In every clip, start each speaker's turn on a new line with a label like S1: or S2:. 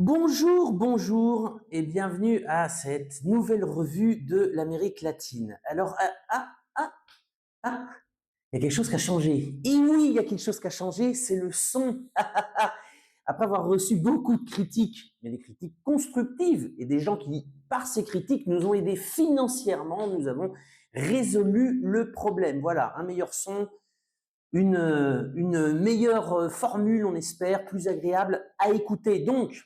S1: Bonjour, bonjour et bienvenue à cette nouvelle revue de l'Amérique latine. Alors, ah, il y a quelque chose qui a changé. Et oui, il y a quelque chose qui a changé, c'est le son. Après avoir reçu beaucoup de critiques, mais des critiques constructives et des gens qui, par ces critiques, nous ont aidés financièrement, nous avons résolu le problème. Voilà, un meilleur son, une meilleure formule, on espère, plus agréable à écouter. Donc,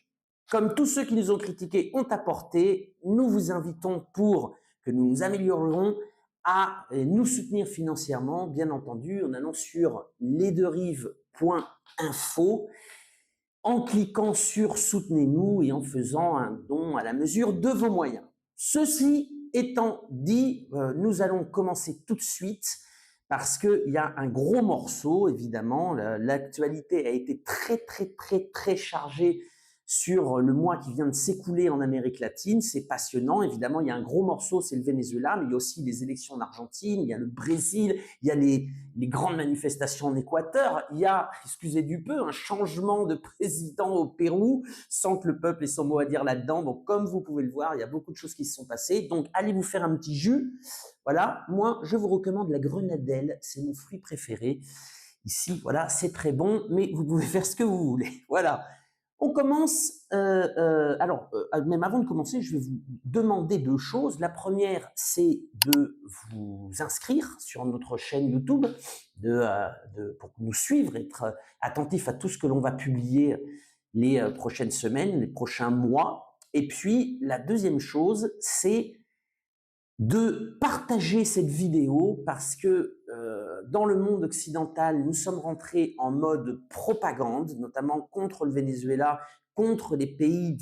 S1: comme tous ceux qui nous ont critiqués ont apporté, nous vous invitons pour que nous nous améliorions à nous soutenir financièrement, bien entendu, en allant sur lesderives.info, en cliquant sur Soutenez-nous et en faisant un don à la mesure de vos moyens. Ceci étant dit, nous allons commencer tout de suite parce qu'il y a un gros morceau, évidemment. L'actualité a été très chargée sur le mois qui vient de s'écouler en Amérique latine. C'est passionnant. Évidemment, il y a un gros morceau, c'est le Venezuela, mais il y a aussi les élections en Argentine, il y a le Brésil, il y a les grandes manifestations en Équateur, il y a, excusez du peu, un changement de président au Pérou, sans que le peuple ait son mot à dire là-dedans. Donc, comme vous pouvez le voir, il y a beaucoup de choses qui se sont passées. Donc, allez vous faire un petit jus. Voilà, moi, je vous recommande la grenadelle, c'est mon fruit préféré. Ici, voilà, c'est très bon, mais vous pouvez faire ce que vous voulez. Voilà. On commence, même avant de commencer, je vais vous demander deux choses. La première, c'est de vous inscrire sur notre chaîne YouTube, pour nous suivre, être attentif à tout ce que l'on va publier les prochaines semaines, les prochains mois. Et puis, la deuxième chose, c'est de partager cette vidéo parce que dans le monde occidental, nous sommes rentrés en mode propagande, notamment contre le Venezuela, contre les pays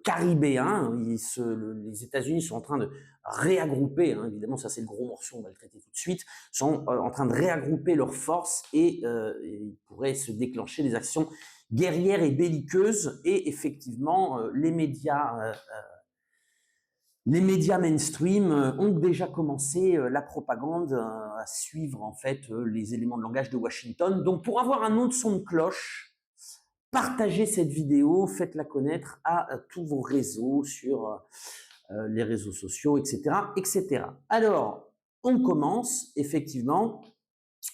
S1: caribéens. Les États-Unis sont en train de réagrouper, évidemment ça c'est le gros morceau, on va le traiter tout de suite, sont en train de réagrouper leurs forces et il pourrait se déclencher des actions guerrières et belliqueuses. Et effectivement, les médias mainstream ont déjà commencé la propagande à suivre en fait les éléments de langage de Washington. Donc pour avoir un autre son de cloche, partagez cette vidéo, faites-la connaître à tous vos réseaux sur les réseaux sociaux, etc., etc. Alors, on commence effectivement.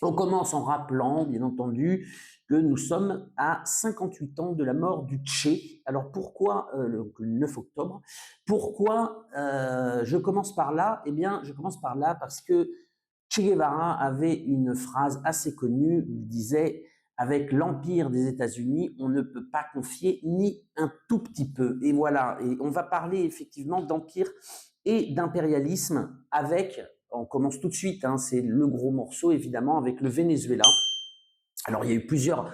S1: On commence en rappelant, bien entendu, que nous sommes à 58 ans de la mort du Che. Alors pourquoi le 9 octobre? Pourquoi je commence par là? Eh bien, je commence par là parce que Che Guevara avait une phrase assez connue. Il disait: avec l'empire des États-Unis, on ne peut pas confier ni un tout petit peu. Et voilà, et on va parler effectivement d'empire et d'impérialisme avec, on commence tout de suite, c'est le gros morceau évidemment, avec le Venezuela. Alors il y a eu plusieurs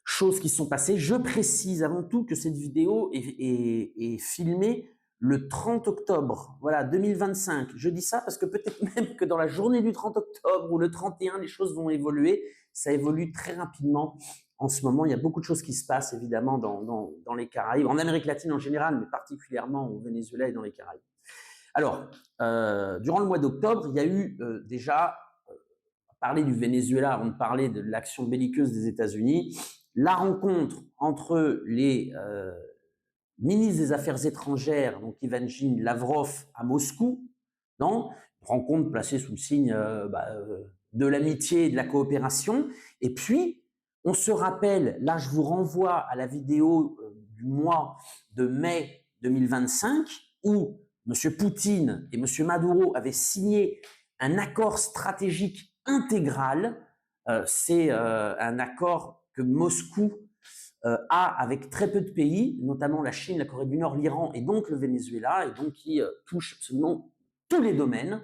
S1: choses qui sont passées. Je précise avant tout que cette vidéo est filmée le 30 octobre, voilà, 2025. Je dis ça parce que peut-être même que dans la journée du 30 octobre ou le 31, les choses vont évoluer. Ça évolue très rapidement. En ce moment, il y a beaucoup de choses qui se passent évidemment dans les Caraïbes, en Amérique latine en général, mais particulièrement au Venezuela et dans les Caraïbes. Alors, durant le mois d'octobre, il y a eu déjà, parler du Venezuela avant de parler de l'action belliqueuse des États-Unis, la rencontre entre les ministres des Affaires étrangères, donc Ivanjin Lavrov à Moscou, une rencontre placée sous le signe de l'amitié et de la coopération. Et puis, on se rappelle, là je vous renvoie à la vidéo du mois de mai 2025, où M. Poutine et M. Maduro avaient signé un accord stratégique intégral. C'est un accord que Moscou a avec très peu de pays, notamment la Chine, la Corée du Nord, l'Iran et donc le Venezuela, et donc qui touche absolument tous les domaines.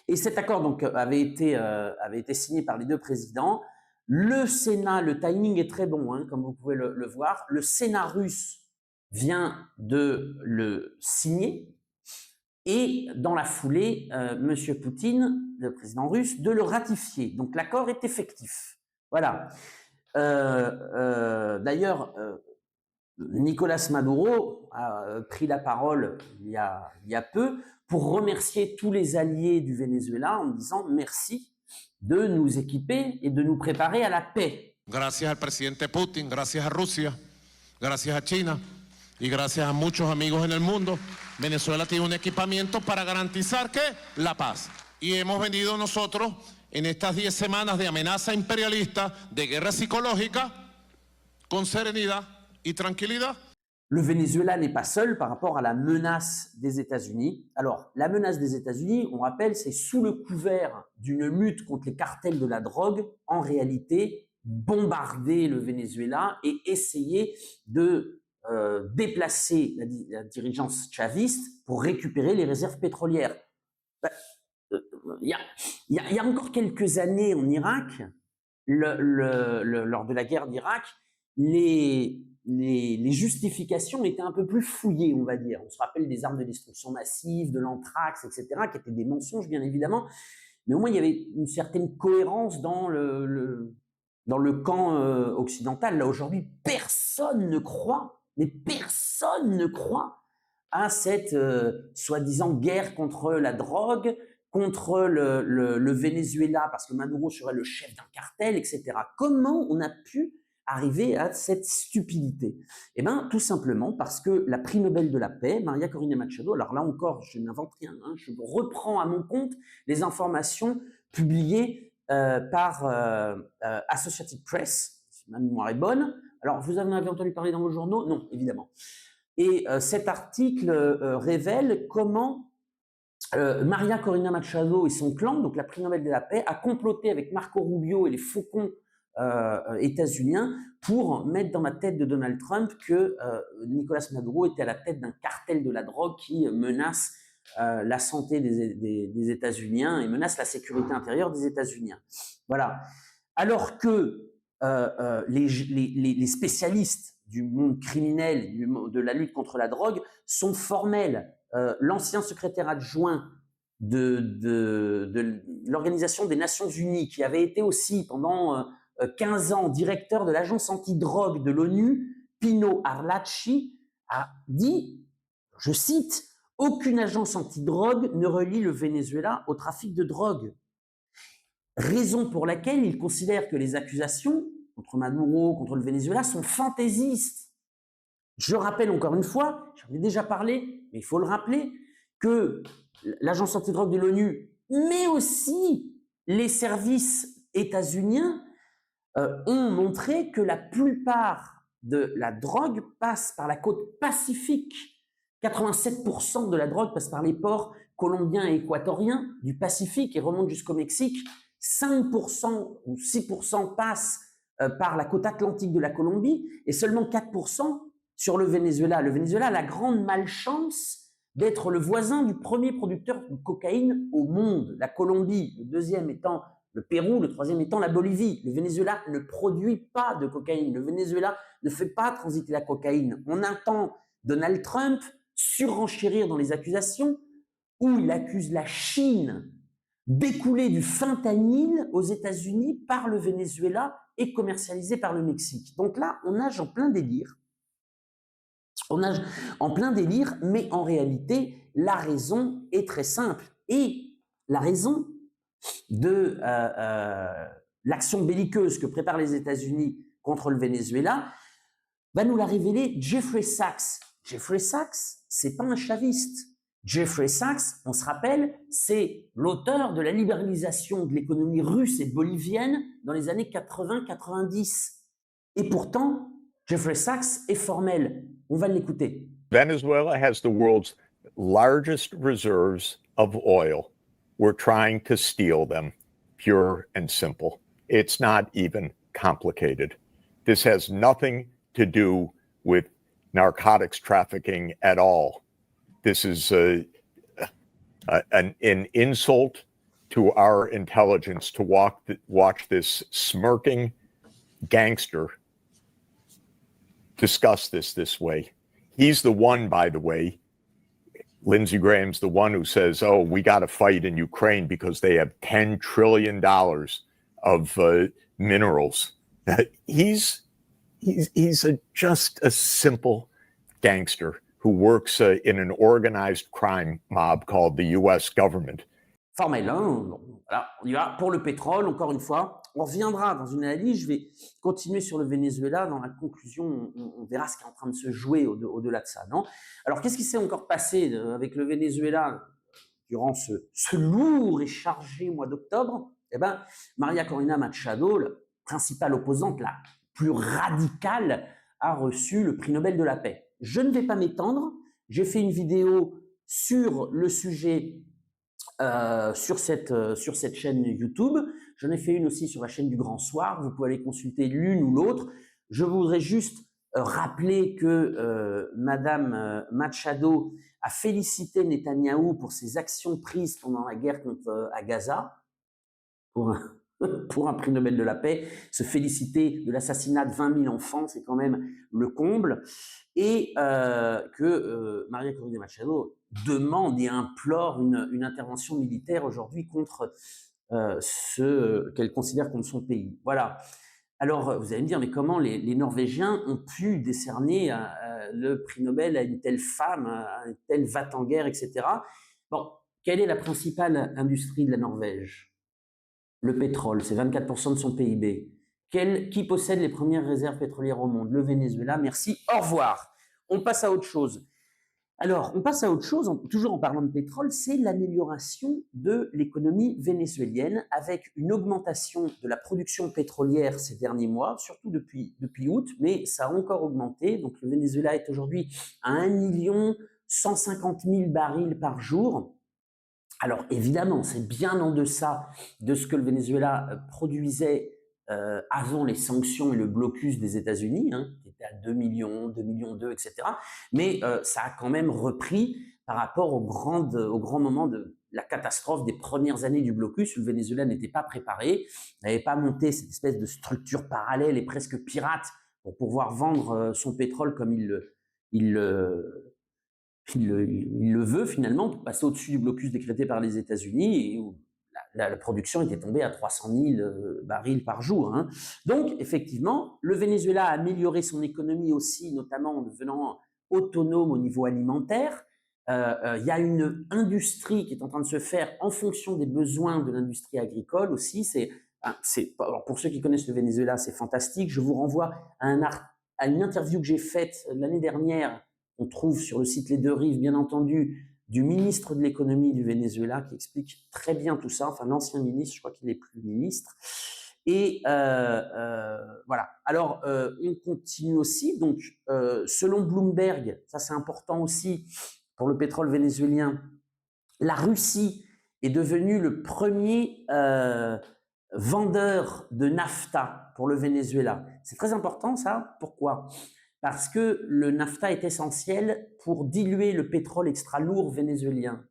S1: Et cet accord donc avait été signé par les deux présidents. Le Sénat, le timing est très bon, comme vous pouvez le voir. Le Sénat russe vient de le signer et dans la foulée, M. Poutine, le président russe, de le ratifier. Donc l'accord est effectif. Voilà. D'ailleurs, Nicolas Maduro a pris la parole il y a peu pour remercier tous les alliés du Venezuela en disant merci de nous équiper et de nous préparer à la paix.
S2: Gracias al presidente Putin, gracias a Rusia, gracias a China y gracias a muchos amigos en el mundo, Venezuela tiene un equipamiento para garantizar que la paz. Y hemos venido nosotros en estas 10 semanas de amenaza imperialista, de guerra psicológica, con serenidad y tranquilidad.
S1: Le Venezuela n'est pas seul par rapport à la menace des États-Unis. Alors, la menace des États-Unis, on rappelle, c'est sous le couvert d'une lutte contre les cartels de la drogue, en réalité, bombarder le Venezuela et essayer de déplacer la dirigeance chaviste pour récupérer les réserves pétrolières. Il y a encore quelques années en Irak, lors de la guerre d'Irak, les justifications étaient un peu plus fouillées, on va dire. On se rappelle des armes de destruction massive, de l'anthrax, etc., qui étaient des mensonges, bien évidemment. Mais au moins, il y avait une certaine cohérence dans le camp occidental. Là, aujourd'hui, personne ne croit, mais personne ne croit à cette soi-disant guerre contre la drogue, contre le Venezuela, parce que Maduro serait le chef d'un cartel, etc. Comment on a pu arriver à cette stupidité? Eh bien, tout simplement parce que la prix Nobel de la paix, Maria Corina Machado, alors là encore, je n'invente rien, hein, je reprends à mon compte les informations publiées par Associated Press, si ma mémoire est bonne. Alors, vous en avez entendu parler dans vos journaux? Non, évidemment. Et cet article révèle comment Maria Corina Machado et son clan, donc la prix Nobel de la paix, a comploté avec Marco Rubio et les faucons états-uniens pour mettre dans la tête de Donald Trump que Nicolas Maduro était à la tête d'un cartel de la drogue qui menace la santé des États-Uniens et menace la sécurité intérieure des États-Uniens. Voilà. Alors que les spécialistes du monde criminel, de la lutte contre la drogue, sont formels. L'ancien secrétaire adjoint de l'Organisation des Nations Unies, qui avait été aussi pendant 15 ans directeur de l'agence antidrogue de l'ONU, Pino Arlacchi, a dit, je cite, « Aucune agence antidrogue ne relie le Venezuela au trafic de drogue ». Raison pour laquelle il considère que les accusations contre Maduro, contre le Venezuela, sont fantaisistes. Je rappelle encore une fois, j'en ai déjà parlé, mais il faut le rappeler, que l'agence antidrogue de l'ONU, mais aussi les services états-uniens, ont montré que la plupart de la drogue passe par la côte Pacifique. 87% de la drogue passe par les ports colombiens et équatoriens du Pacifique et remonte jusqu'au Mexique. 5% ou 6% passent par la côte atlantique de la Colombie et seulement 4% sur le Venezuela. Le Venezuela a la grande malchance d'être le voisin du premier producteur de cocaïne au monde, la Colombie, le deuxième étant le Pérou, le troisième étant la Bolivie. Le Venezuela ne produit pas de cocaïne. Le Venezuela ne fait pas transiter la cocaïne. On entend Donald Trump surenchérir dans les accusations où il accuse la Chine d'écouler du fentanyl aux États-Unis par le Venezuela et commercialisé par le Mexique. Donc là, on nage en plein délire. On nage en plein délire, mais en réalité, la raison est très simple. Et la raison de l'action belliqueuse que préparent les États-Unis contre le Venezuela va nous la révéler Jeffrey Sachs. Jeffrey Sachs, c'est pas un chaviste. Jeffrey Sachs, on se rappelle, c'est l'auteur de la libéralisation de l'économie russe et bolivienne dans les années 80-90. Et pourtant, Jeffrey Sachs est formel. On va l'écouter.
S3: Venezuela has the world's largest reserves of oil. We're trying to steal them, pure and simple. It's not even complicated. This has nothing to do with narcotics trafficking at all. This is an insult to our intelligence to watch this smirking gangster discuss this way. He's the one, by the way, Lindsey Graham's the one who says, oh, we got to fight in Ukraine because they have $10 trillion of minerals. He's just a simple gangster who works in an organized crime mob called the U.S. government.
S1: Formel 1, bon, voilà, on y va. Pour le pétrole, encore une fois, on reviendra dans une analyse. Je vais continuer sur le Venezuela. Dans la conclusion, on verra ce qui est en train de se jouer au-delà de ça. Non. Alors, qu'est-ce qui s'est encore passé avec le Venezuela durant ce lourd et chargé mois d'octobre? Eh ben, Maria Corina Machado, la principale opposante, la plus radicale, a reçu le prix Nobel de la paix. Je ne vais pas m'étendre. J'ai fait une vidéo sur le sujet sur cette chaîne YouTube. J'en ai fait une aussi sur la chaîne du Grand Soir. Vous pouvez aller consulter l'une ou l'autre. Je voudrais juste rappeler que Madame Machado a félicité Netanyahou pour ses actions prises pendant la guerre à Gaza, pour un prix Nobel de la paix. Se féliciter de l'assassinat de 20 000 enfants, c'est quand même le comble. Et que Maria Corina Machado demande et implore une intervention militaire aujourd'hui contre ce qu'elle considère comme son pays. Voilà. Alors, vous allez me dire, mais comment les Norvégiens ont pu décerner le prix Nobel à une telle femme, à une telle va-t-en-guerre, etc. Bon, quelle est la principale industrie de la Norvège? Le pétrole, c'est 24% de son PIB. Qui possède les premières réserves pétrolières au monde? Le Venezuela. Merci, au revoir. On passe à autre chose. Alors, on passe à autre chose, toujours en parlant de pétrole, c'est l'amélioration de l'économie vénézuélienne avec une augmentation de la production pétrolière ces derniers mois, surtout depuis août, mais ça a encore augmenté. Donc, le Venezuela est aujourd'hui à 1 150 000 barils par jour. Alors, évidemment, c'est bien en deçà de ce que le Venezuela produisait avant les sanctions et le blocus des États-Unis, qui était à 2 millions, 2 millions 2, etc. Mais ça a quand même repris par rapport au grand moment de la catastrophe des premières années du blocus, où le Venezuela n'était pas préparé, n'avait pas monté cette espèce de structure parallèle et presque pirate pour pouvoir vendre son pétrole comme il le veut finalement, pour passer au-dessus du blocus décrété par les États-Unis et où la production était tombée à 300 000 barils par jour. Donc, effectivement, le Venezuela a amélioré son économie aussi, notamment en devenant autonome au niveau alimentaire. Il y a une industrie qui est en train de se faire en fonction des besoins de l'industrie agricole aussi. Alors pour ceux qui connaissent le Venezuela, c'est fantastique. Je vous renvoie à une interview que j'ai faite l'année dernière. On trouve sur le site Les Deux Rives, bien entendu, du ministre de l'économie du Venezuela qui explique très bien tout ça, enfin l'ancien ministre, je crois qu'il n'est plus ministre. Et voilà. Alors, on continue aussi. Donc, selon Bloomberg, ça c'est important aussi pour le pétrole vénézuélien, la Russie est devenue le premier vendeur de nafta pour le Venezuela. C'est très important ça. Pourquoi ? Parce que le nafta est essentiel pour diluer le pétrole extra lourd vénézuélien.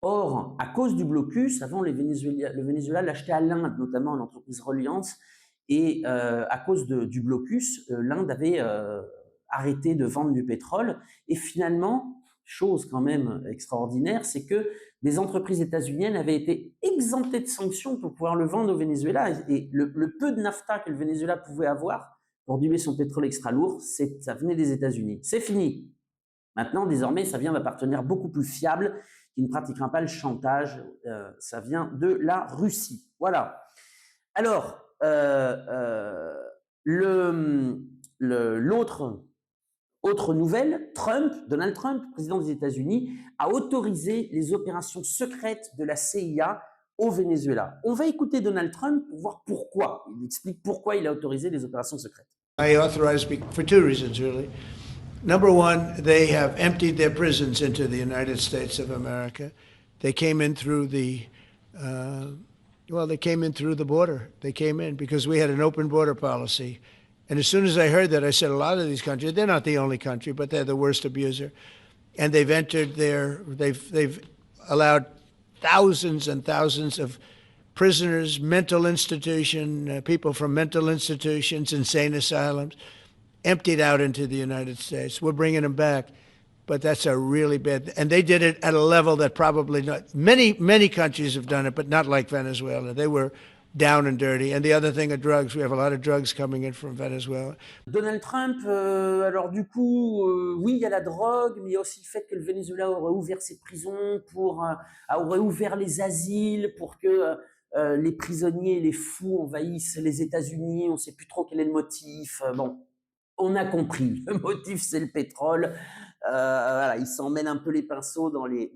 S1: Or, à cause du blocus, avant le Venezuela l'achetait à l'Inde, notamment à l'entreprise Reliance, et à cause du blocus, l'Inde avait arrêté de vendre du pétrole, et finalement, chose quand même extraordinaire, c'est que des entreprises états-uniennes avaient été exemptées de sanctions pour pouvoir le vendre au Venezuela, et le peu de nafta que le Venezuela pouvait avoir pour diluer son pétrole extra lourd, ça venait des États-Unis. C'est fini. Maintenant, désormais, ça vient d'un partenaire beaucoup plus fiable qui ne pratiquera pas le chantage. Ça vient de la Russie. Voilà. Alors, autre nouvelle, Donald Trump, président des États-Unis, a autorisé les opérations secrètes de la CIA au Venezuela. On va écouter Donald Trump pour voir pourquoi. Il explique pourquoi il a autorisé les opérations secrètes.
S4: I authorized for two reasons, really. Number one, they have emptied their prisons into the United States of America. They came in through the border. They came in because we had an open border policy. And as soon as I heard that, I said, a lot of these countries, they're not the only country, but they're the worst abuser. And they've allowed thousands and thousands of prisoners, mental institution, people from mental institutions, insane asylums, emptied out into the United States. We're bringing them back, but that's a really bad, and they did it at a level that probably not, many countries have done it, but not like Venezuela. They were down and dirty. And the other thing are drugs. We have a lot of drugs coming in from Venezuela.
S1: Donald Trump, alors du coup, oui, il y a la drogue, mais il y a aussi le fait que le Venezuela aurait ouvert ses prisons, aurait ouvert les asiles pour que les prisonniers, les fous envahissent les États-Unis. On ne sait plus trop quel est le motif. Bon, on a compris. Le motif, c'est le pétrole. Voilà, il s'en mêle un peu les pinceaux dans les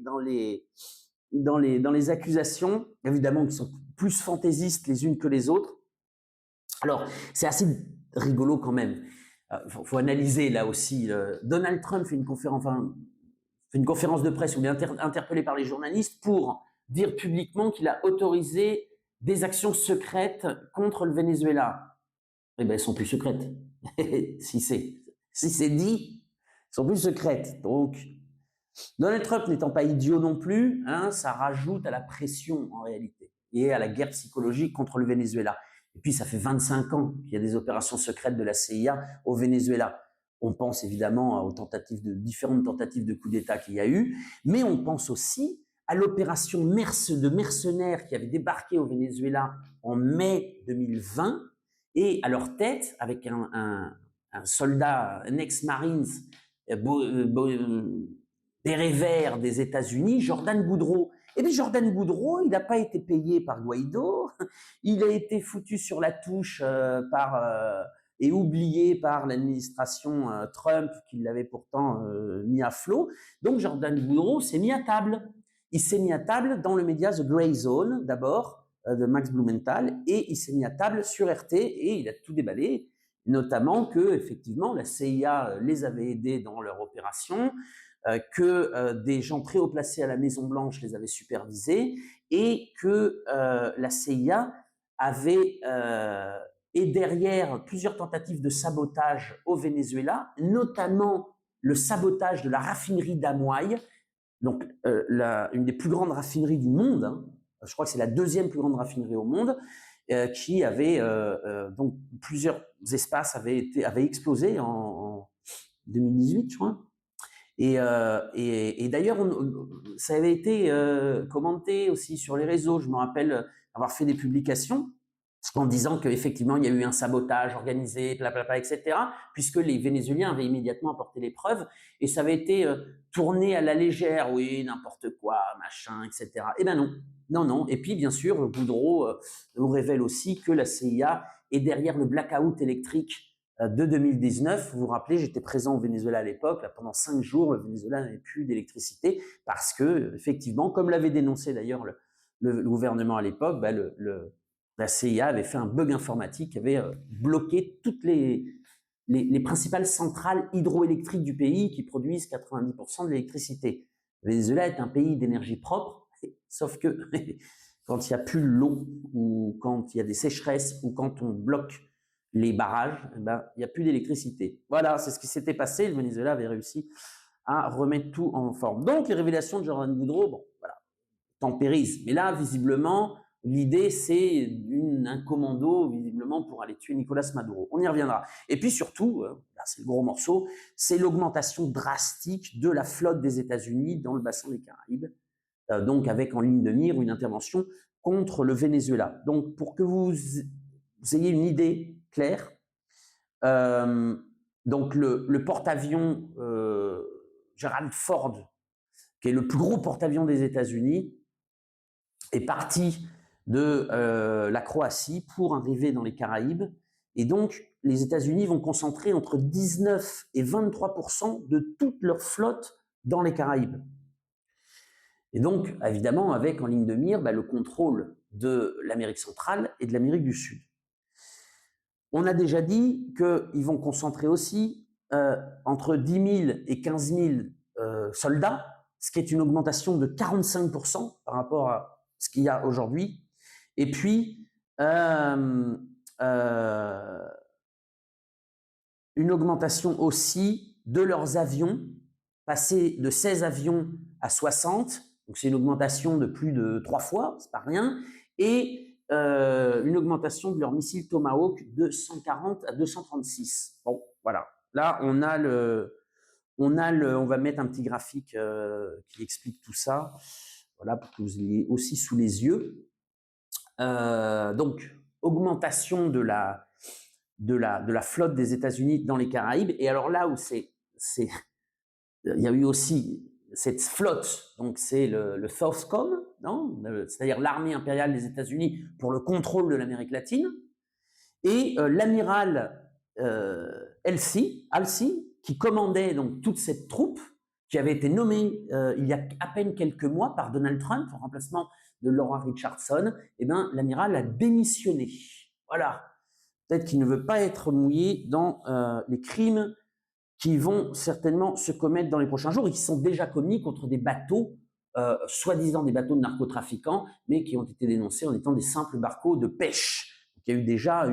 S1: accusations, évidemment, qui sont plus fantaisistes les unes que les autres. Alors, c'est assez rigolo quand même. Faut analyser là aussi. Donald Trump fait une conférence de presse où il est interpellé par les journalistes pour dire publiquement qu'il a autorisé des actions secrètes contre le Venezuela. Eh bien, elles sont plus secrètes. si c'est dit, elles sont plus secrètes. Donc, Donald Trump n'étant pas idiot non plus, hein, ça rajoute à la pression en réalité et à la guerre psychologique contre le Venezuela. Et puis, ça fait 25 ans qu'il y a des opérations secrètes de la CIA au Venezuela. On pense évidemment aux différentes tentatives de coup d'État qu'il y a eu, mais on pense aussi à l'opération de mercenaires qui avait débarqué au Venezuela en mai 2020 et à leur tête, avec un soldat, un ex-marines, béret vert des États-Unis, Jordan Goudreau. Et bien Jordan Goudreau, il n'a pas été payé par Guaido, il a été foutu sur la touche et oublié par l'administration Trump qui l'avait pourtant mis à flot. Donc Jordan Goudreau s'est mis à table. Il s'est mis à table dans le média The Grey Zone d'abord, de Max Blumenthal, et il s'est mis à table sur RT et il a tout déballé, notamment que effectivement la CIA les avait aidés dans leur opération, que des gens très haut placés à la Maison-Blanche les avaient supervisés et que la CIA avait et derrière plusieurs tentatives de sabotage au Venezuela, notamment le sabotage de la raffinerie d'Amoy, donc une des plus grandes raffineries du monde, hein, je crois que c'est la deuxième plus grande raffinerie au monde, qui avait donc plusieurs espaces avaient explosé en 2018, je crois. Et d'ailleurs, ça avait été commenté aussi sur les réseaux. Je me rappelle avoir fait des publications en disant qu'effectivement, il y a eu un sabotage organisé, blablabla, etc., puisque les Vénézuéliens avaient immédiatement apporté les preuves, et ça avait été tourné à la légère, oui, n'importe quoi, machin, etc. Eh bien non. Et puis, bien sûr, Goudreau nous révèle aussi que la CIA est derrière le blackout électrique de 2019. Vous vous rappelez, j'étais présent au Venezuela à l'époque. Pendant 5 jours, le Venezuela n'avait plus d'électricité parce que, effectivement, comme l'avait dénoncé d'ailleurs le gouvernement à l'époque, la CIA avait fait un bug informatique qui avait bloqué toutes les principales centrales hydroélectriques du pays qui produisent 90% de l'électricité. Le Venezuela est un pays d'énergie propre, sauf que quand il n'y a plus l'eau, ou quand il y a des sécheresses, ou quand on bloque les barrages, il n'y a plus d'électricité. Voilà, c'est ce qui s'était passé. Le Venezuela avait réussi à remettre tout en forme. Donc, les révélations de Jordan Goudreau, bon, voilà, tempérisent. Mais là, visiblement, l'idée, c'est un commando, visiblement, pour aller tuer Nicolas Maduro. On y reviendra. Et puis surtout, là, c'est le gros morceau, c'est l'augmentation drastique de la flotte des États-Unis dans le bassin des Caraïbes, donc avec en ligne de mire une intervention contre le Venezuela. Donc, pour que vous ayez une idée claire, donc le porte-avions Gerald Ford, qui est le plus gros porte-avions des États-Unis, est parti de la Croatie pour arriver dans les Caraïbes. Et donc, les États-Unis vont concentrer entre 19 et 23% de toute leur flotte dans les Caraïbes. Et donc, évidemment, avec en ligne de mire le contrôle de l'Amérique centrale et de l'Amérique du Sud. On a déjà dit qu'ils vont concentrer aussi entre 10 000 et 15 000 soldats, ce qui est une augmentation de 45% par rapport à ce qu'il y a aujourd'hui. Et puis, une augmentation aussi de leurs avions, passer de 16 avions à 60, donc c'est une augmentation de plus de 3 fois, c'est pas rien, et une augmentation de leurs missiles Tomahawk de 140 à 236. Bon, voilà. Là, on va mettre un petit graphique qui explique tout ça, voilà, pour que vous ayez aussi sous les yeux. Donc, augmentation de la flotte des États-Unis dans les Caraïbes. Et alors là où il y a eu aussi cette flotte, donc c'est le SOCOM, c'est-à-dire l'armée impériale des États-Unis pour le contrôle de l'Amérique latine, et l'amiral Halsey, qui commandait donc toute cette troupe, qui avait été nommée il y a à peine quelques mois par Donald Trump en remplacement de Laura Richardson. Eh bien, l'amiral a démissionné. Voilà. Peut-être qu'il ne veut pas être mouillé dans les crimes qui vont certainement se commettre dans les prochains jours et qui sont déjà commis contre des bateaux, soi-disant des bateaux de narcotrafiquants, mais qui ont été dénoncés en étant des simples barcos de pêche. Donc, il y a eu déjà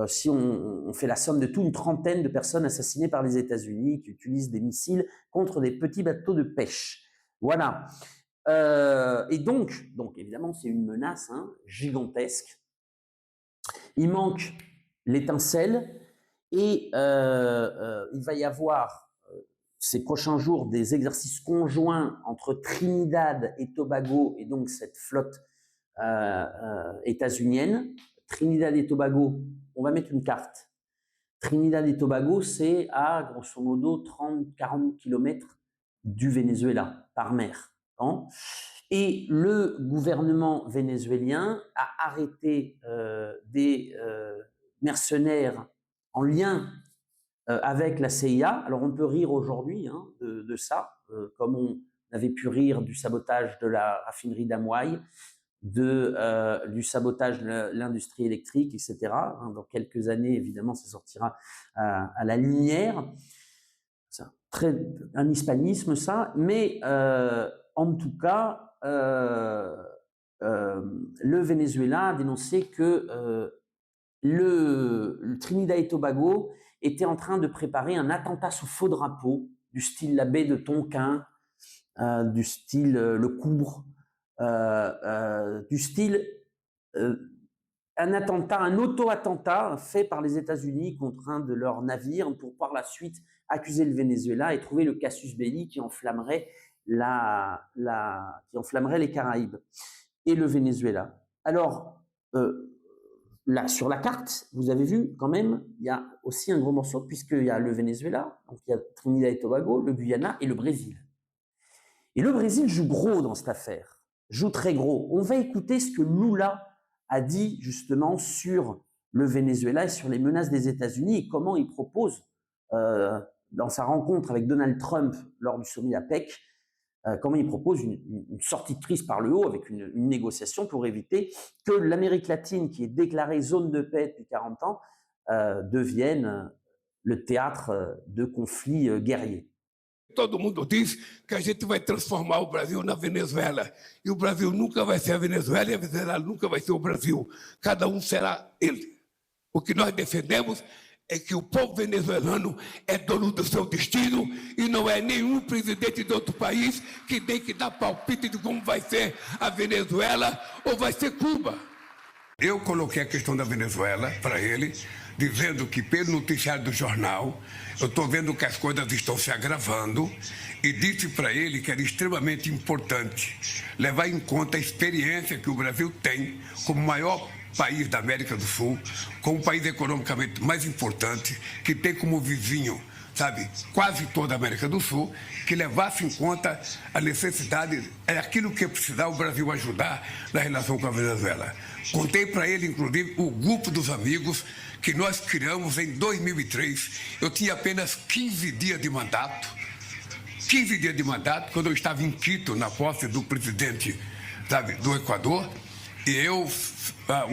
S1: si on fait la somme de tout, une trentaine de personnes assassinées par les États-Unis qui utilisent des missiles contre des petits bateaux de pêche. Voilà. Et donc évidemment, c'est une menace gigantesque. Il manque l'étincelle et il va y avoir ces prochains jours des exercices conjoints entre Trinidad et Tobago et donc cette flotte états-unienne. Trinidad et Tobago, on va mettre une carte. Trinidad et Tobago, c'est à grosso modo 30-40 km du Venezuela par mer. Et le gouvernement vénézuélien a arrêté des mercenaires en lien avec la CIA. Alors on peut rire aujourd'hui de ça, comme on avait pu rire du sabotage de la raffinerie d'Amouaï, du sabotage de l'industrie électrique, etc. Dans quelques années, évidemment, ça sortira à la lumière. C'est un hispanisme, ça. Mais en tout cas, le Venezuela a dénoncé que le Trinidad et Tobago était en train de préparer un attentat sous faux drapeau, du style la baie de Tonkin, du style le Couvre, du style un auto-attentat fait par les États-Unis contre un de leurs navires pour par la suite accuser le Venezuela et trouver le casus belli qui enflammerait les Caraïbes et le Venezuela. Alors, là, sur la carte, vous avez vu quand même, il y a aussi un gros morceau, puisqu'il y a le Venezuela, donc il y a Trinidad et Tobago, le Guyana et le Brésil. Et le Brésil joue gros dans cette affaire, joue très gros. On va écouter ce que Lula a dit justement sur le Venezuela et sur les menaces des États-Unis et comment il propose, dans sa rencontre avec Donald Trump lors du sommet APEC, comment il propose une sortie de crise par le haut avec une négociation pour éviter que l'Amérique latine, qui est déclarée zone de paix depuis 40 ans, devienne le théâtre de conflits guerriers.
S5: Todo mundo diz que a gente vai transformar o Brasil na Venezuela. E o Brasil nunca vai ser a Venezuela e a Venezuela nunca vai ser o Brasil. Cada um será ele. O que nós defendemos é que o povo venezuelano é dono do seu destino e não é nenhum presidente de outro país que tem que dar palpite de como vai ser a Venezuela ou vai ser Cuba. Eu coloquei a questão da Venezuela para ele, dizendo que pelo noticiário do jornal, eu estou vendo que as coisas estão se agravando e disse para ele que era extremamente importante levar em conta a experiência que o Brasil tem como maior país da América do Sul, como o país economicamente mais importante, que tem como vizinho, sabe, quase toda a América do Sul, que levasse em conta a necessidade, aquilo que precisar o Brasil ajudar na relação com a Venezuela. Contei para ele, inclusive, o grupo dos amigos que nós criamos em 2003. Eu tinha apenas 15 dias de mandato. 15 dias de mandato, quando eu estava em Quito, na posse do presidente, sabe, do Equador, e o